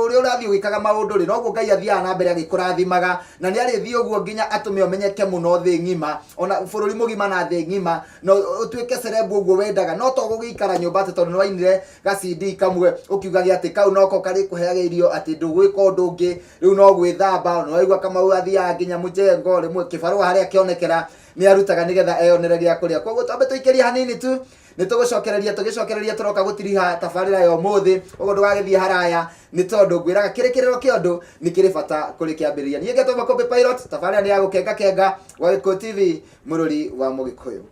uri urathi gwikaga maundu ri no Ngai athia na mbere agikurathimaga na ni arithi uguo nginya atume umenyeke muno thi ngima ona bururi mugima na thi ngima no utuike celeb uguo wendaga no to gugikara nyumba ati tondu wainire ga CD kamu ukiugagia ati kau noko kari kuheaga irio ati ndugwika undu ungi riu no gwithamba no waigua Kamau athia nginya mujengo rimwe kibarua haria kionekera ni arutaga nigetha eonereria kuria koguo twambe tuikeria hanini tu ni tugicokereria turoka gutiriha tabarira yo muthi uguo ndugagithie haraya ni tondu ngwiraga kirikiriro kiondu ni kiri bata kuri kiambiriria ni ngetwa Makombe Pilot tabarira ni ya gukenga wa Gikuyu TV mururi wa Mugikuyu.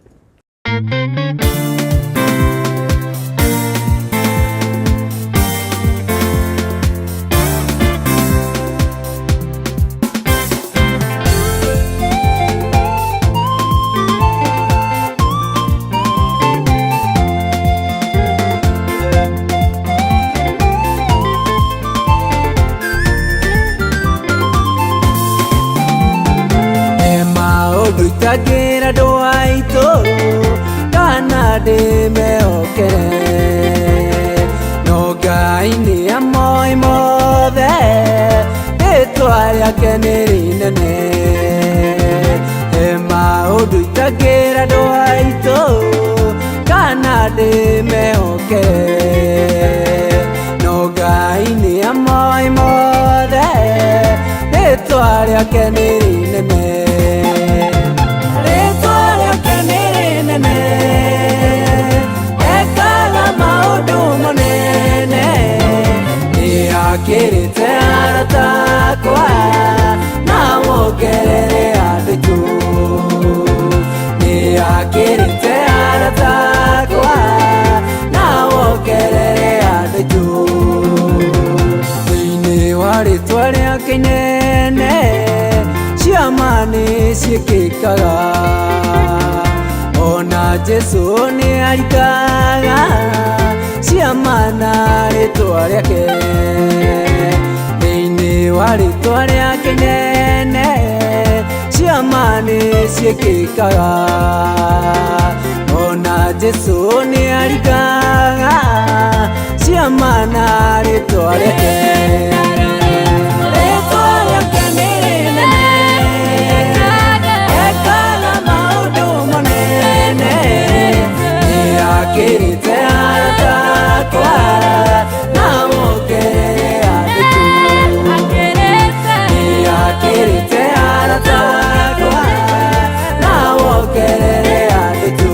Tagira do aitoro kana de meokere no Ngai ni amoi mothe etwaria keneri nene maundu tagira do aitoro kana de meokere no Ngai ni amoi mothe etwaria keneri nene kirite aratakwa ciĩkĩkaga ona Jesu nĩ arikaga ciama na rĩtwa rĩake thĩinĩ wa rĩtwa rĩake inene ciama nĩ ciĩkĩkaga ona Jesu nĩ arikaga ciama na rĩtwa rĩake Akirite aratakwa na mokerere adetu Akirite aratakwa na mokerere adetu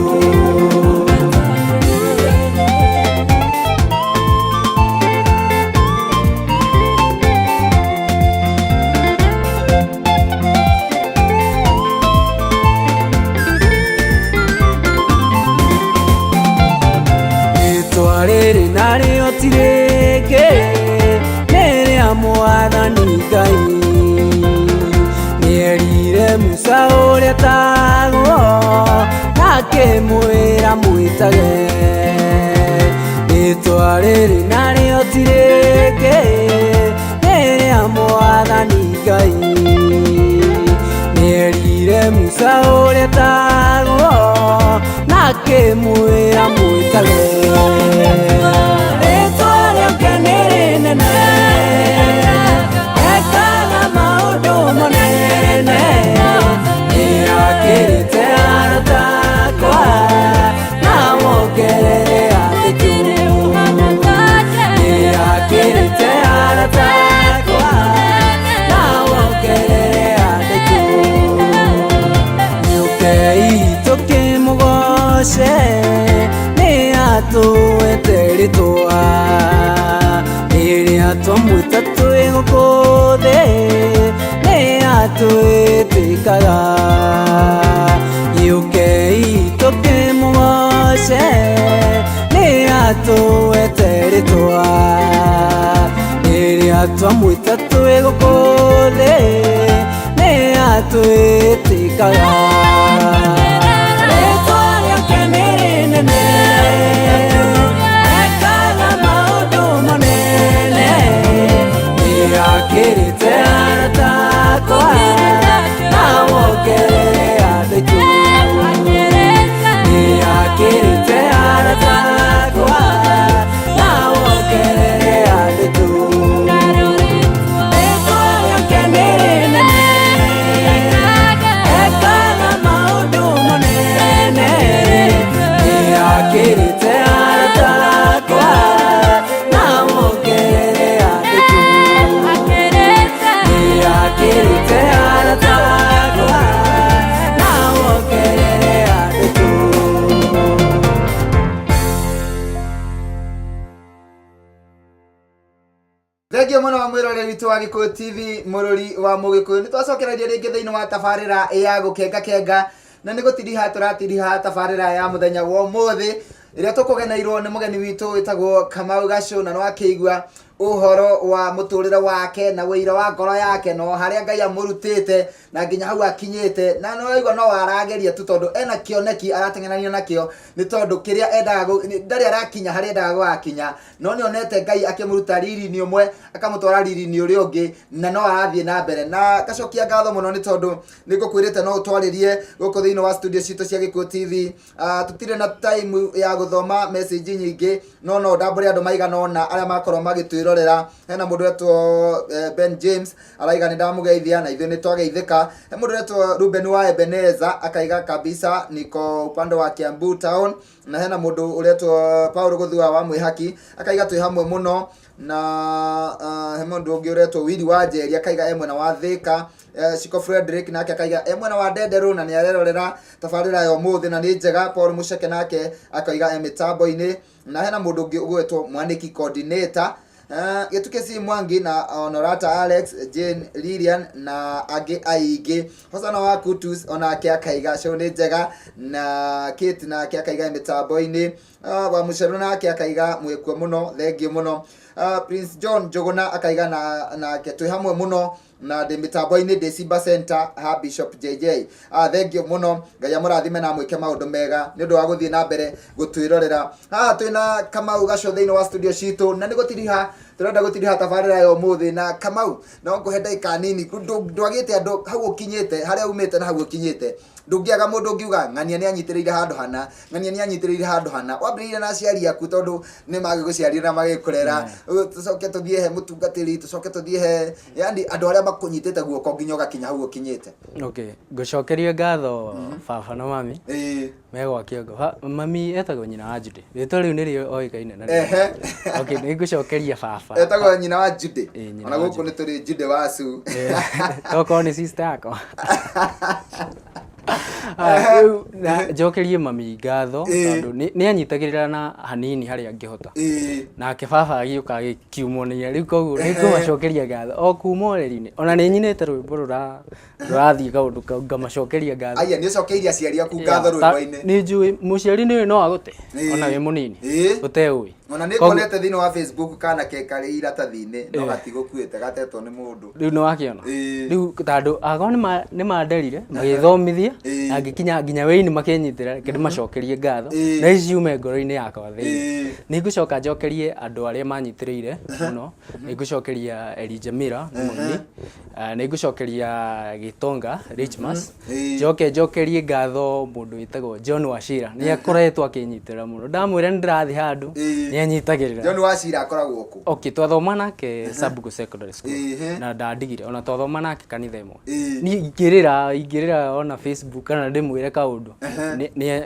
Rĩrĩ narĩo ti rĩngĩ nĩ rĩa Mwathani Ngai nĩerire Musa ũrĩa etagwo na akĩmwĩra mwĩtage rĩtwa rĩrĩ narĩo ti rĩngĩ nĩ rĩa Mwathani Ngai nĩerire Musa ũrĩa etagwo na akĩmwĩra mwĩtage Rĩtwa rĩrĩa twamwĩta twĩ gũkũ thĩ nĩ atwĩtĩkaga gĩũkei tũkĩmũgoce nĩ atwĩte rĩtwa rĩrĩa twamwĩta twĩ gũkũ thĩ nĩ atwĩtĩkaga rĩtwa rĩake nĩ rĩnene Akirite aratakwa na mokerere adetu Akirite aratakwa na mokerere adetu Rĩtwa rĩake nĩ rĩnene ekaga maũndũ manene Akirite aratakwa na mokerere adetu Akirite aratakwa na mokerere adetu Thengio mũno wa mwĩroreri witũ wa Gĩkũyũ TV mũrũri wa Mũgĩkũyũ nĩ twacokereria rĩngĩ thĩinĩ wa tabarĩra ya gũkenga na nĩ gũtiriha tũratiriha tabarĩra ya mũthenya wa ũmũthĩ ĩrĩa tũkũgeneirwo nĩ mũgeni witũ wĩtagwo Kamau Gacio na no akĩigua uhoro wa mũtũrĩre wake na wĩira wa ngoro yake no harĩa Ngai amũrutĩte na nginya hau akinyĩte na no aigua no arageria tu tondũ ena kĩoneki arateng'erania nakĩo nĩ tondũ kĩrĩa endaga ndarĩ arakinya harĩa endaga gũkinya no nĩ onete Ngai akĩmũruta riri-inĩ ũmwe akamũtwara riri-inĩ ũrĩa ũngĩ na no arathiĩ na mbere na gacokia ngatho mũno nĩ tondũ nĩ ngũkwĩrĩte no ũtwarĩrie gũkũ thĩinĩ wa studio citũ cia Gĩkũyũ TV tũtirĩ na time ya gũthoma message nyingĩ no ndambũre andũ maigana ona arĩa makorwo magĩtwĩrorera hena mũndũ wetwo Ben James araiga nĩ ndamũgeithia na ithuĩ nĩ twageithĩka he mũndũ wetwo Ruben wa Ebeneza akaiga kabisa niko upande wa Kiambu Town na hena mũndũ uretwo Paul Gũthua wa Mwĩhaki akaiga twĩ hamwe mũno na he mũndũ ũngĩ uretwo Willy wa Njeri akaiga mwena wa Thika Shiko Frederick nake akaiga mwena wa Ndenderu na nĩ arerorera tabarĩra ya ũmũthĩ na nĩ njega Paul Muceke nake akaiga mĩtambo-inĩ na hena mũndũ ũngĩ ũgwetwo Mwaniki coordinator Getukesi Mwangi na Honorata Alex Jane Lilian na angĩ aingĩ Hosana wa Kutus onake akaiga show nĩ njega na Kate nake akaiga mĩtambo-inĩ wa Mucheru nake akaiga mwĩkwo mũno thengio mũno Prince John Jogona akaiga na twĩ hamwe mũno na ndi mitambo-ini ndi Simba Center ha Bishop JJ. Thengio muno, Ngai amurathime na mwike maundu mega ni undu wa guthie na mbere gutwirorera. Twina Kamau Gaco thiini wa studio citu na ni gutiriha turenda gutiriha tabarira yo muthi na Kamau no nguhe ndaika nini ndwagite andu hau ukinyite haria umite na hau ukinyite ndungiaga mundu ngiuga ng'ania ni anyitiriire handu hana ng'ania ni anyitiriire handu hana wambiriire na aciari aku tondu ni magiguciarira na magikurera tucoke tuthie he mutungatiri tucoke tuthie he yani andu aria makunyitite guoko nginya ugakinya hau ukinyite. Okay, ngucokeria ngatho baba na mami megwa kiongo mami etagwo nyina wa Judy rĩtwa rĩu nĩrĩo oĩkaine na okay nĩ ngucokeria baba etagwo nyina wa Judy ona gũkũ nĩ tũrĩ Judy Wasu toko nĩ sister yakwa njokerie mami ngatho tondũ nĩ anyitagĩrĩra na hanini harĩa angĩhota nake baba agĩũka agĩkiumwo nĩ rĩu koguo nĩ ngũmacokeria ngatho o kuma ũreri-inĩ ona nĩ nyinĩte rwĩmbo rũrathiĩ kaũndũ kau ngamacokeria ngatho. Aya nĩ ũcokeirie aciari aku ngatho rwĩmbo-inĩ? Nĩ njũĩ mũciari nĩ no agũte ona wĩ mũnini ũteũĩ ona nĩ kuonete thĩinĩ wa Facebook kana karĩ iratathi-inĩ no gatigũkuĩte gatetwo nĩ mũndũ rĩu nĩ wakĩona rĩu tondũ ago nĩ manderire magĩthomithia na ngĩkinya nginya wĩini makĩnyitĩra reke ndĩmacokerie ngatho na iciume ngoro-inĩ yakwa thĩinĩ. Nĩ ngũcoka njokerie andũ arĩa manyitĩrĩire mũno, nĩ ngũcokeria Elijah Mira mũini, nĩ ngũcokeria Gitonga Richmas, njokerie ngatho mũndũ wĩtagwo John Wachira nĩ akoretwo akĩnyitĩrĩra mũno ndamwĩra nĩ ndĩrathiĩ handũ nĩ anyitagĩrĩra. John Wachira akoragwo kũ? Okay, twathoma nake Sabugo Secondary School na ndandigire ona twathoma nake kanitha ĩmwe. Niĩ ingĩrĩra ona Facebook kana ndĩmwĩre kaũndũ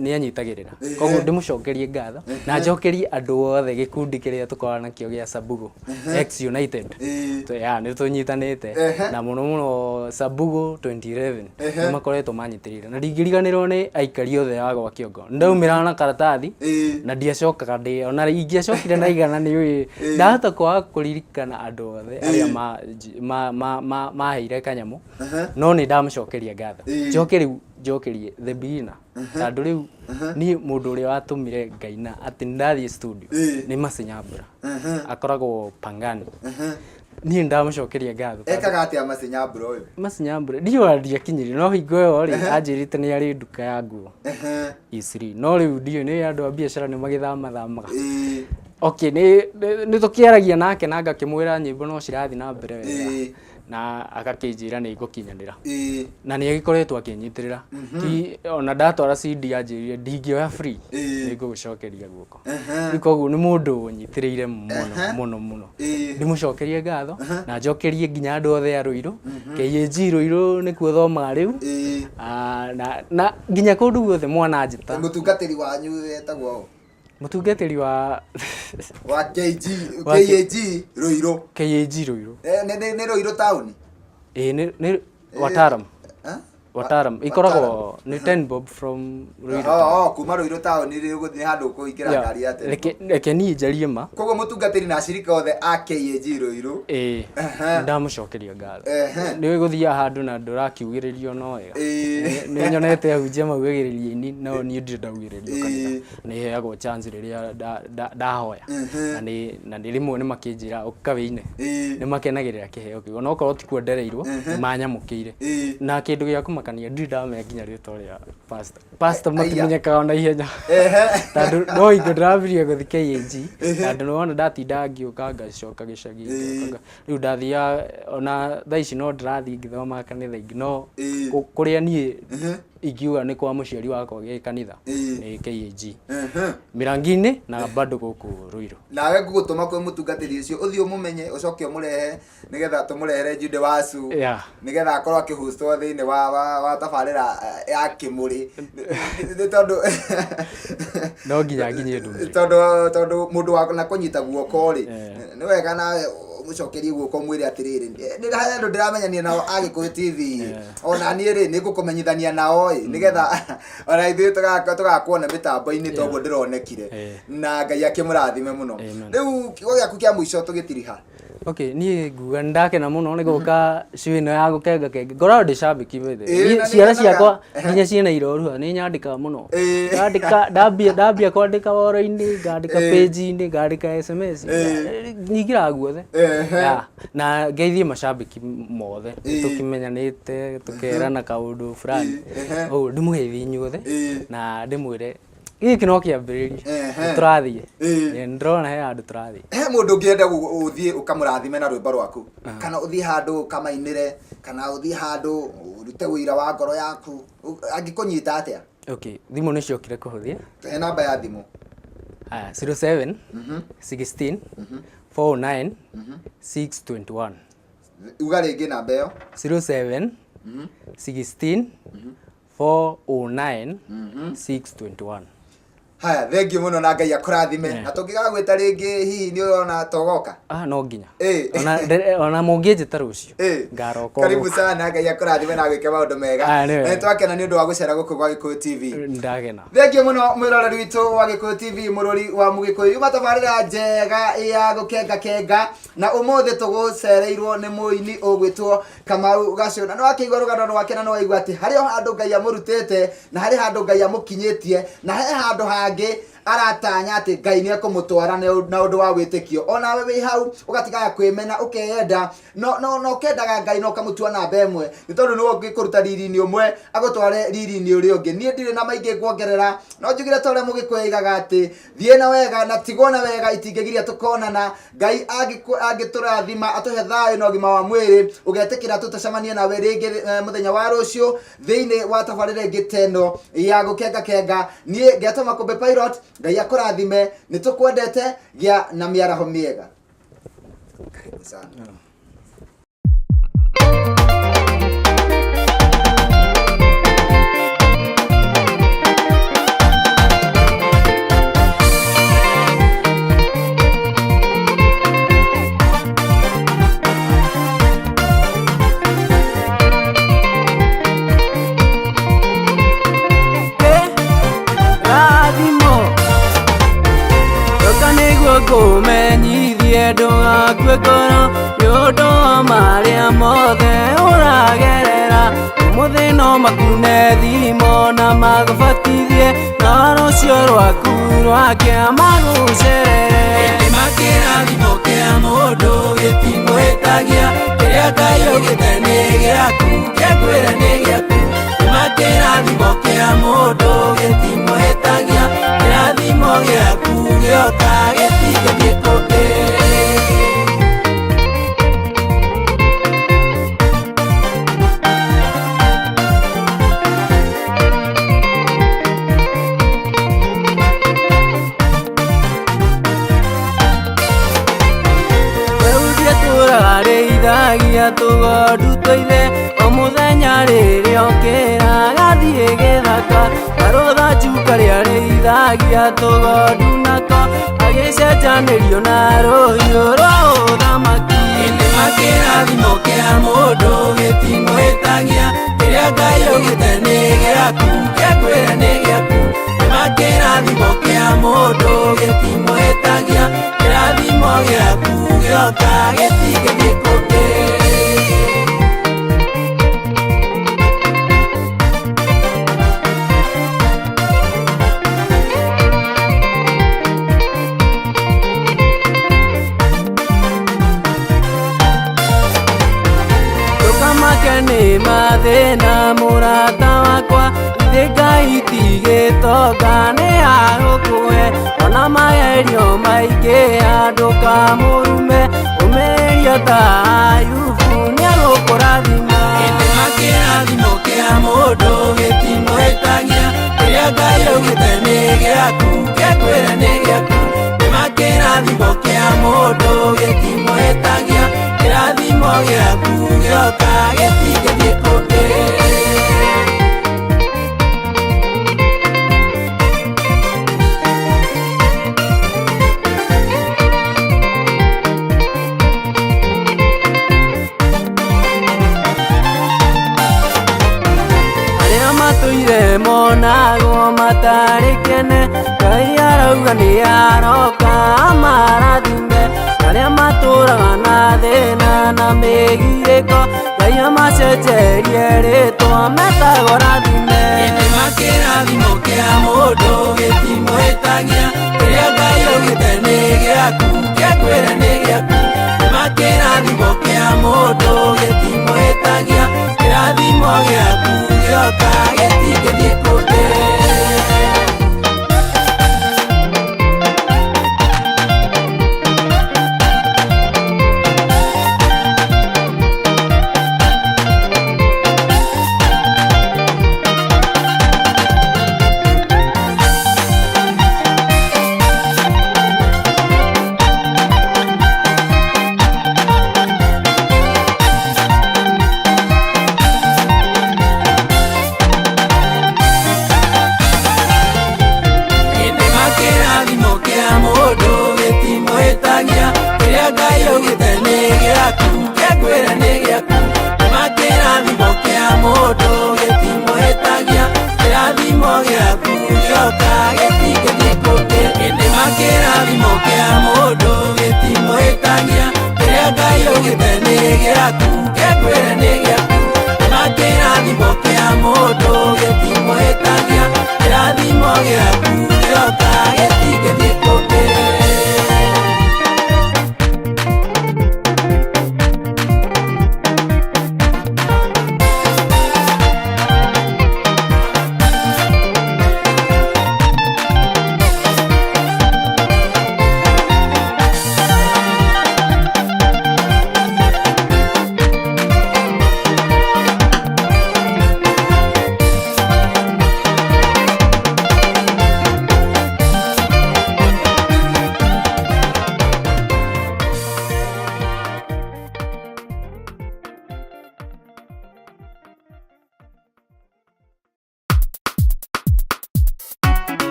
nĩ anyitagĩrĩra koguo ndĩmũcokerie ngatho na njokerie andũ othe gĩkundi kĩrĩa tũkoragwo nakĩo gĩa Sabugo X United nĩ tũnyitanĩte na mũno mũno Sabugo 2011 nĩ makoretwo manyitĩrĩire na ndingĩriganĩrwo nĩ aikari othe a gwa kĩongo ndaumĩra na karatathi na ndiacokaga ndĩ ona ingĩacokire na igana nĩ ũĩ ndahota kwaga kũririkana andũ othe arĩa maheire kanyamũ no nĩ ndamũcokeria ngatho. Njokerie The Beginner tondũ rĩu niĩ mũndũ ũrĩa watũmire ngaina atĩ ndathiĩ studio nĩ Mercy Nyambura akoragwo Pangani niĩ ndamũcokeria ngatho. Ekaga atĩa Mercy Nyambura ũyũ? Mercy Nyambura ndiũĩ ndiakinyire no hingo ĩyo rĩ anjĩrĩte nĩ arĩ nduka ya nguo Isiri no rĩu ndiũĩ nĩ andũ a biacara nĩ magĩthamaga. Okay, nĩ tũkĩaragia nake na ngakĩmwĩra nyĩmbo no cirathiĩ na mbere wega na agakĩnjĩra nĩ ngũkinyanĩra na nĩ agĩkoretwo akĩnyitĩrĩra ona ndatwara CD anjĩrire ndingĩoya free nĩ ngũgũcokeria guoko. Rĩu koguo nĩ mũndũ ũnyitĩrĩire mũno ndĩmũcokerie ngatho na njokerie nginya andũ othe a Rũirũ KAG Rũirũ nĩkuo thomaga rĩu na nginya kũndũ guothe mwana njĩta. Mũtungatĩri wanyu wetagwo mũtungatĩri wa KAG Rũirũ nĩ Rũirũ taũni nĩ Wataram ikoragwo nĩ 10 bob from Rũirũ kuma Rũirũ taũni rĩ gũthiĩ handũ kũingĩra ngari ya tene. Reke niĩ njarie ma koguo mũtungatĩri na acirika othe a KAG Rũirũ ndamũcokeria ngatho nĩ gũthiaga handũ na ndũrakiugĩrĩrio no wega nĩ nyonete ahunjia maugagĩrĩria-inĩ no niĩ ndirĩ ndaugĩrĩrio kanitha nĩ heagwo chance rĩrĩa ndahoya na nĩ rĩmwe nĩ makĩnjĩra ũka wĩine nĩ makenagĩrĩra kĩheo kĩu ona okorwo ti kuondereirwo nĩ manyamũkĩire na kĩndũ gĩa kũmakania ndirĩ ndamenya nginya rĩtwa rĩa pastor matimenyekaga na ihenya tondũ no hingo ndĩrambirie gũthiĩ KAG tondũ nĩwona ndatinda ngĩũka ngacoka gĩcagi rĩu ndathiaga ona thaa ici no ndĩrathiĩ ngĩthoma kanitha ingĩ no kũrĩa niĩ ingiuga nĩ kwa mũciari wakwa gĩ kanitha nĩ KAG Mirangi-inĩ na bado gũkũ Rũirũ. Nawe ngũgũtũma kwĩ mũtungatĩri ũcio ũthiĩ ũmũmenye ũcoke ũmũrehe nĩgetha tũmũrehere Judy Wasu nĩgetha akorwo akĩhustwo thĩinĩ wa tabarĩra ya kĩmũrĩ tondũ no nginya nginyie ndũmĩrĩri tondũ mũndũ wa na kũnyita guoko rĩ nĩ wega nawe mũcokerie guoko mwĩre atĩrĩrĩ ndĩrahaya ndĩramenyania nao Agĩkũyũ TV ona niĩ rĩ nĩ ngũkũmenyithania nao nĩgetha ona ithuĩ tũgakuona mĩtambo-inĩ toguo ndĩronekire na Ngai akĩmũrathime mũno. Rĩu kiugo gĩaku kĩa mũico tũgĩtiriha. Okay, niĩ nguga ndakena mũno nĩ gũka show ĩno ya gũkenga ngoragwo ndĩ shabiki bethe ciara ciakwa nginya ciĩna iroruha nĩ nyandĩkaga mũno ndambia kwandĩka woro-inĩ ngandĩka page-inĩ ngandĩka SMS nyingĩraga guothe na ngeithie macambiki mothe tukimenyanite tukerana kaundu fulani ndimugeithie inyuothe na ndimwire giki no kiambiriria turathie ndrona he andu turathie he mundu ngienda uthie ukamurathime na rwimbo rwaku kana uthie handu kamainire kana uthie handu urute wira wa ngoro yaku angikunyita atia okay thimu ni ciokire kuhuthia he namba ya thimu 07 16 49 621 uga ringi namba iyo 07 16 409 621 haya thengi muno na Ngai akurathime na tungigagwita ringi hihi ni urona togoka no nginya ona munginjita rucio ngaroka karibu sana Ngai akurathime na gwike maundu mega twakena ni undu wa gucera guku gwa Gikuyu TV ndagena thengi muno mwiroreri witu wa Gikuyu TV murori wa Mugikuyu matabarira njega ya gukenga na umuthi tugucereirwo ni muini ugwitwo Kamau Gacuna no akigwa rugano rwake no waigwa ati hari handu Ngai amurutete na hari handu Ngai amukinyitie na he handu aratanya ati Ngai ni akumutwara na undu wa gwitikio ona we hau ugatiga kwimena ukeyenda no kendaga Ngai no kamutua na bemwe ni tondu ni ungikuruta riri ni umwe agutware riri ni uri ungi nie ndire na maingi kuongerera no njugire tore mugikwigaga ati thie na wega na tigona wega itingegiria tukonana Ngai agiturathima atuhe thayo no gima wa mwiri ugetikira tutacamanie na we ringi muthenya wa rucio thiini wa tabarire ngiteno ya gukenga nie ngetoma kumbe pilot Ngai akurathime nitukwendete gia na miaraho miega karibu sana kumenyithie ndugakue ngoro nĩũndũ wa marĩa mothe ũragerera ũmũthĩ no makune thimo na magũbatithie na rũciũ rwaku rwakĩama gũcerere ĩndĩ makĩrathimo kĩa mũndũ gĩtimũhĩtagia kĩrĩa Ngai augĩte nĩ gĩaku kĩakwĩra nĩ gĩaku makĩrathimo kĩa mũndũ gĩtimũhĩtagia kĩrathimo gĩaku gĩoka gĩtigĩthiĩ kũngĩ ithagia tũgondu tũithe o mũthenya rĩrĩa okĩra gathiĩ gĩthaka karũtha njuka rĩa rĩithagia tũgondu nako agĩcenjanĩrio na rũhiũ rwa ũthamaki ĩndĩ makĩrathimo kĩa mũndũ gĩtimũhĩtagia kĩrĩa Ngai augĩte nĩ gĩaku kĩakwĩra nĩ gĩaku makĩrathimo kĩa mũndũ gĩtimũhĩtagia kĩrathimo gĩaku gĩoka gĩtigĩthiĩ kũngĩ nĩ mathĩna mũrata wakwa ithe Ngai tigĩtonga nĩ agũkũhe ona magerio maingĩ andũ kamũrume ũmĩrĩrio ta Ayubu nĩ agũkũrathima ĩndĩ makĩrathimo kĩa mũndũ gĩtimũhĩtagia kĩrĩa Ngai augĩte nĩ gĩaku kĩakwĩra nĩ gĩaku makĩrathimo kĩa mũndũ gĩtimũhĩtagia kĩrathimo gĩaku gĩoka gĩtigĩthiĩ kũngĩ arĩa matũire monagwo matarĩ kene Ngai arauga nĩ aroka amarathime arĩa matũraga na thĩna na mĩgirĩko Ngai amacenjerie rĩtwa metagwo rathime ĩndĩ makĩrathimo kĩa mũndũ gĩtimũhĩtagia kĩrĩa Ngai augĩte nĩ gĩaku kĩakwĩra nĩ gĩaku mũndũ gĩtimũhĩtagia kĩrathimo gĩaku gĩoka gĩtingĩthiĩ kũndũ.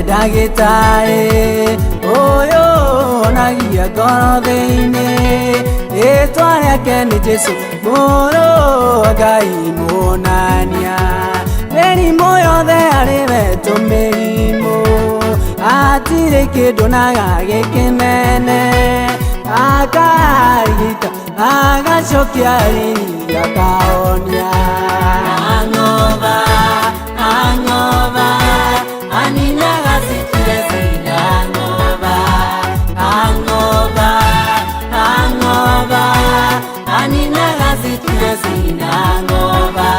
Ndagĩtarĩ ũyũ onagia ngoro thĩinĩ, rĩtwa rĩake nĩ Jesũ mũrũ wa Ngai mũnania. Mĩrimũ yothe arĩ we tũmĩrimũ, hatirĩ kĩndũ naga gĩkĩmene, akarigita agacokia riri akahonia. Ang'oba aninaga stress ang'oba aninaga stress ang'oba.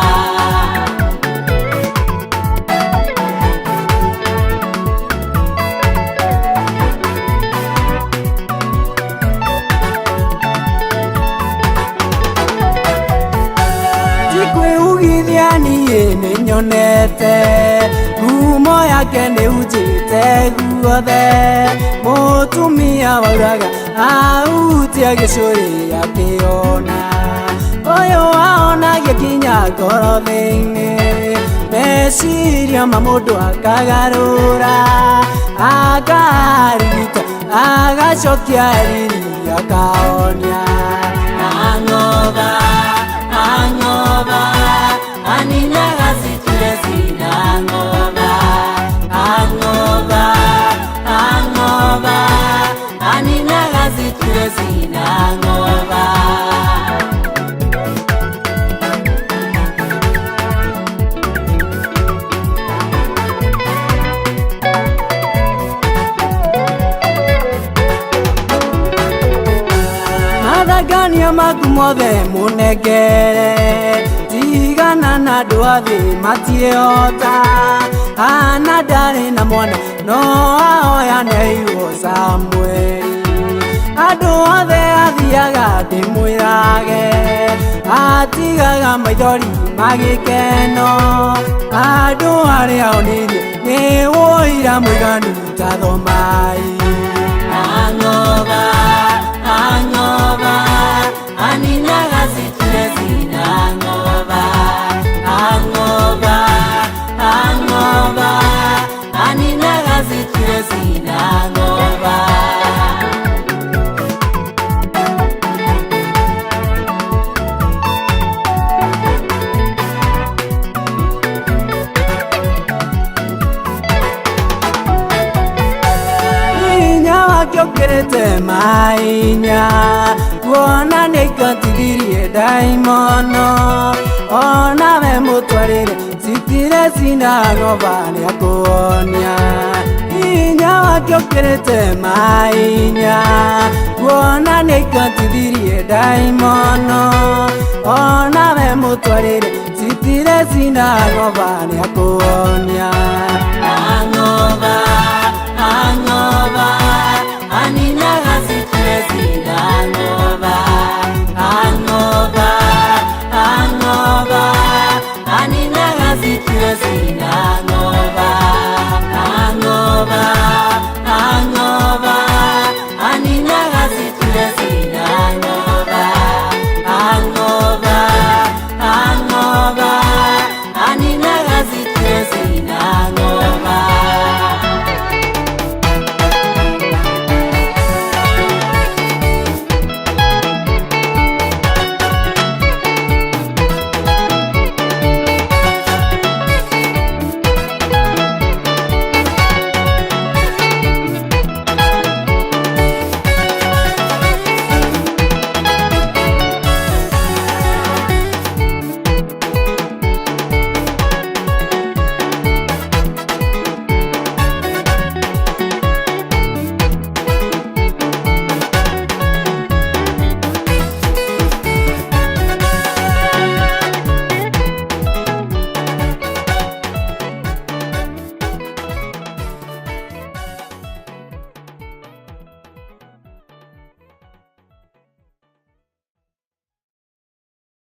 Jikwĩugithia niĩ nĩnyonete ngumo yake nĩhunjĩte guothe, mũtumia wauraga ahutia gĩcũrĩ akĩona, ũyũ waonagia kinya ngoro thĩinĩ, meciria ma mũndũ akagarũra, akarigita agacokia riri akahonia. Ang'oba aninaga stress ang'oba aninaga stress ang'oba. Mathangania maku mothe mũnengere, tigana na andũ athĩ matiĩhota, ana ndarĩ na mwana no ahoya neirwo Samũeli. Andũ othe athiaga ndĩmwĩrage, atigaga maithori magĩkeno, andũ arĩa onirie nĩ wũira mũiganu ta thomai. Ang'oba aninaga stress ang'oba aninaga stress ang'oba. nĩkĩotithirie ndaimono onawe mũtwarĩre citire cinang'oba nĩakũonia hinya wake ũkĩrĩte mainya kuona nĩkĩotithirie ndaimono onawe mũtwarĩre citire cinang'oba nĩakũonia ng'oba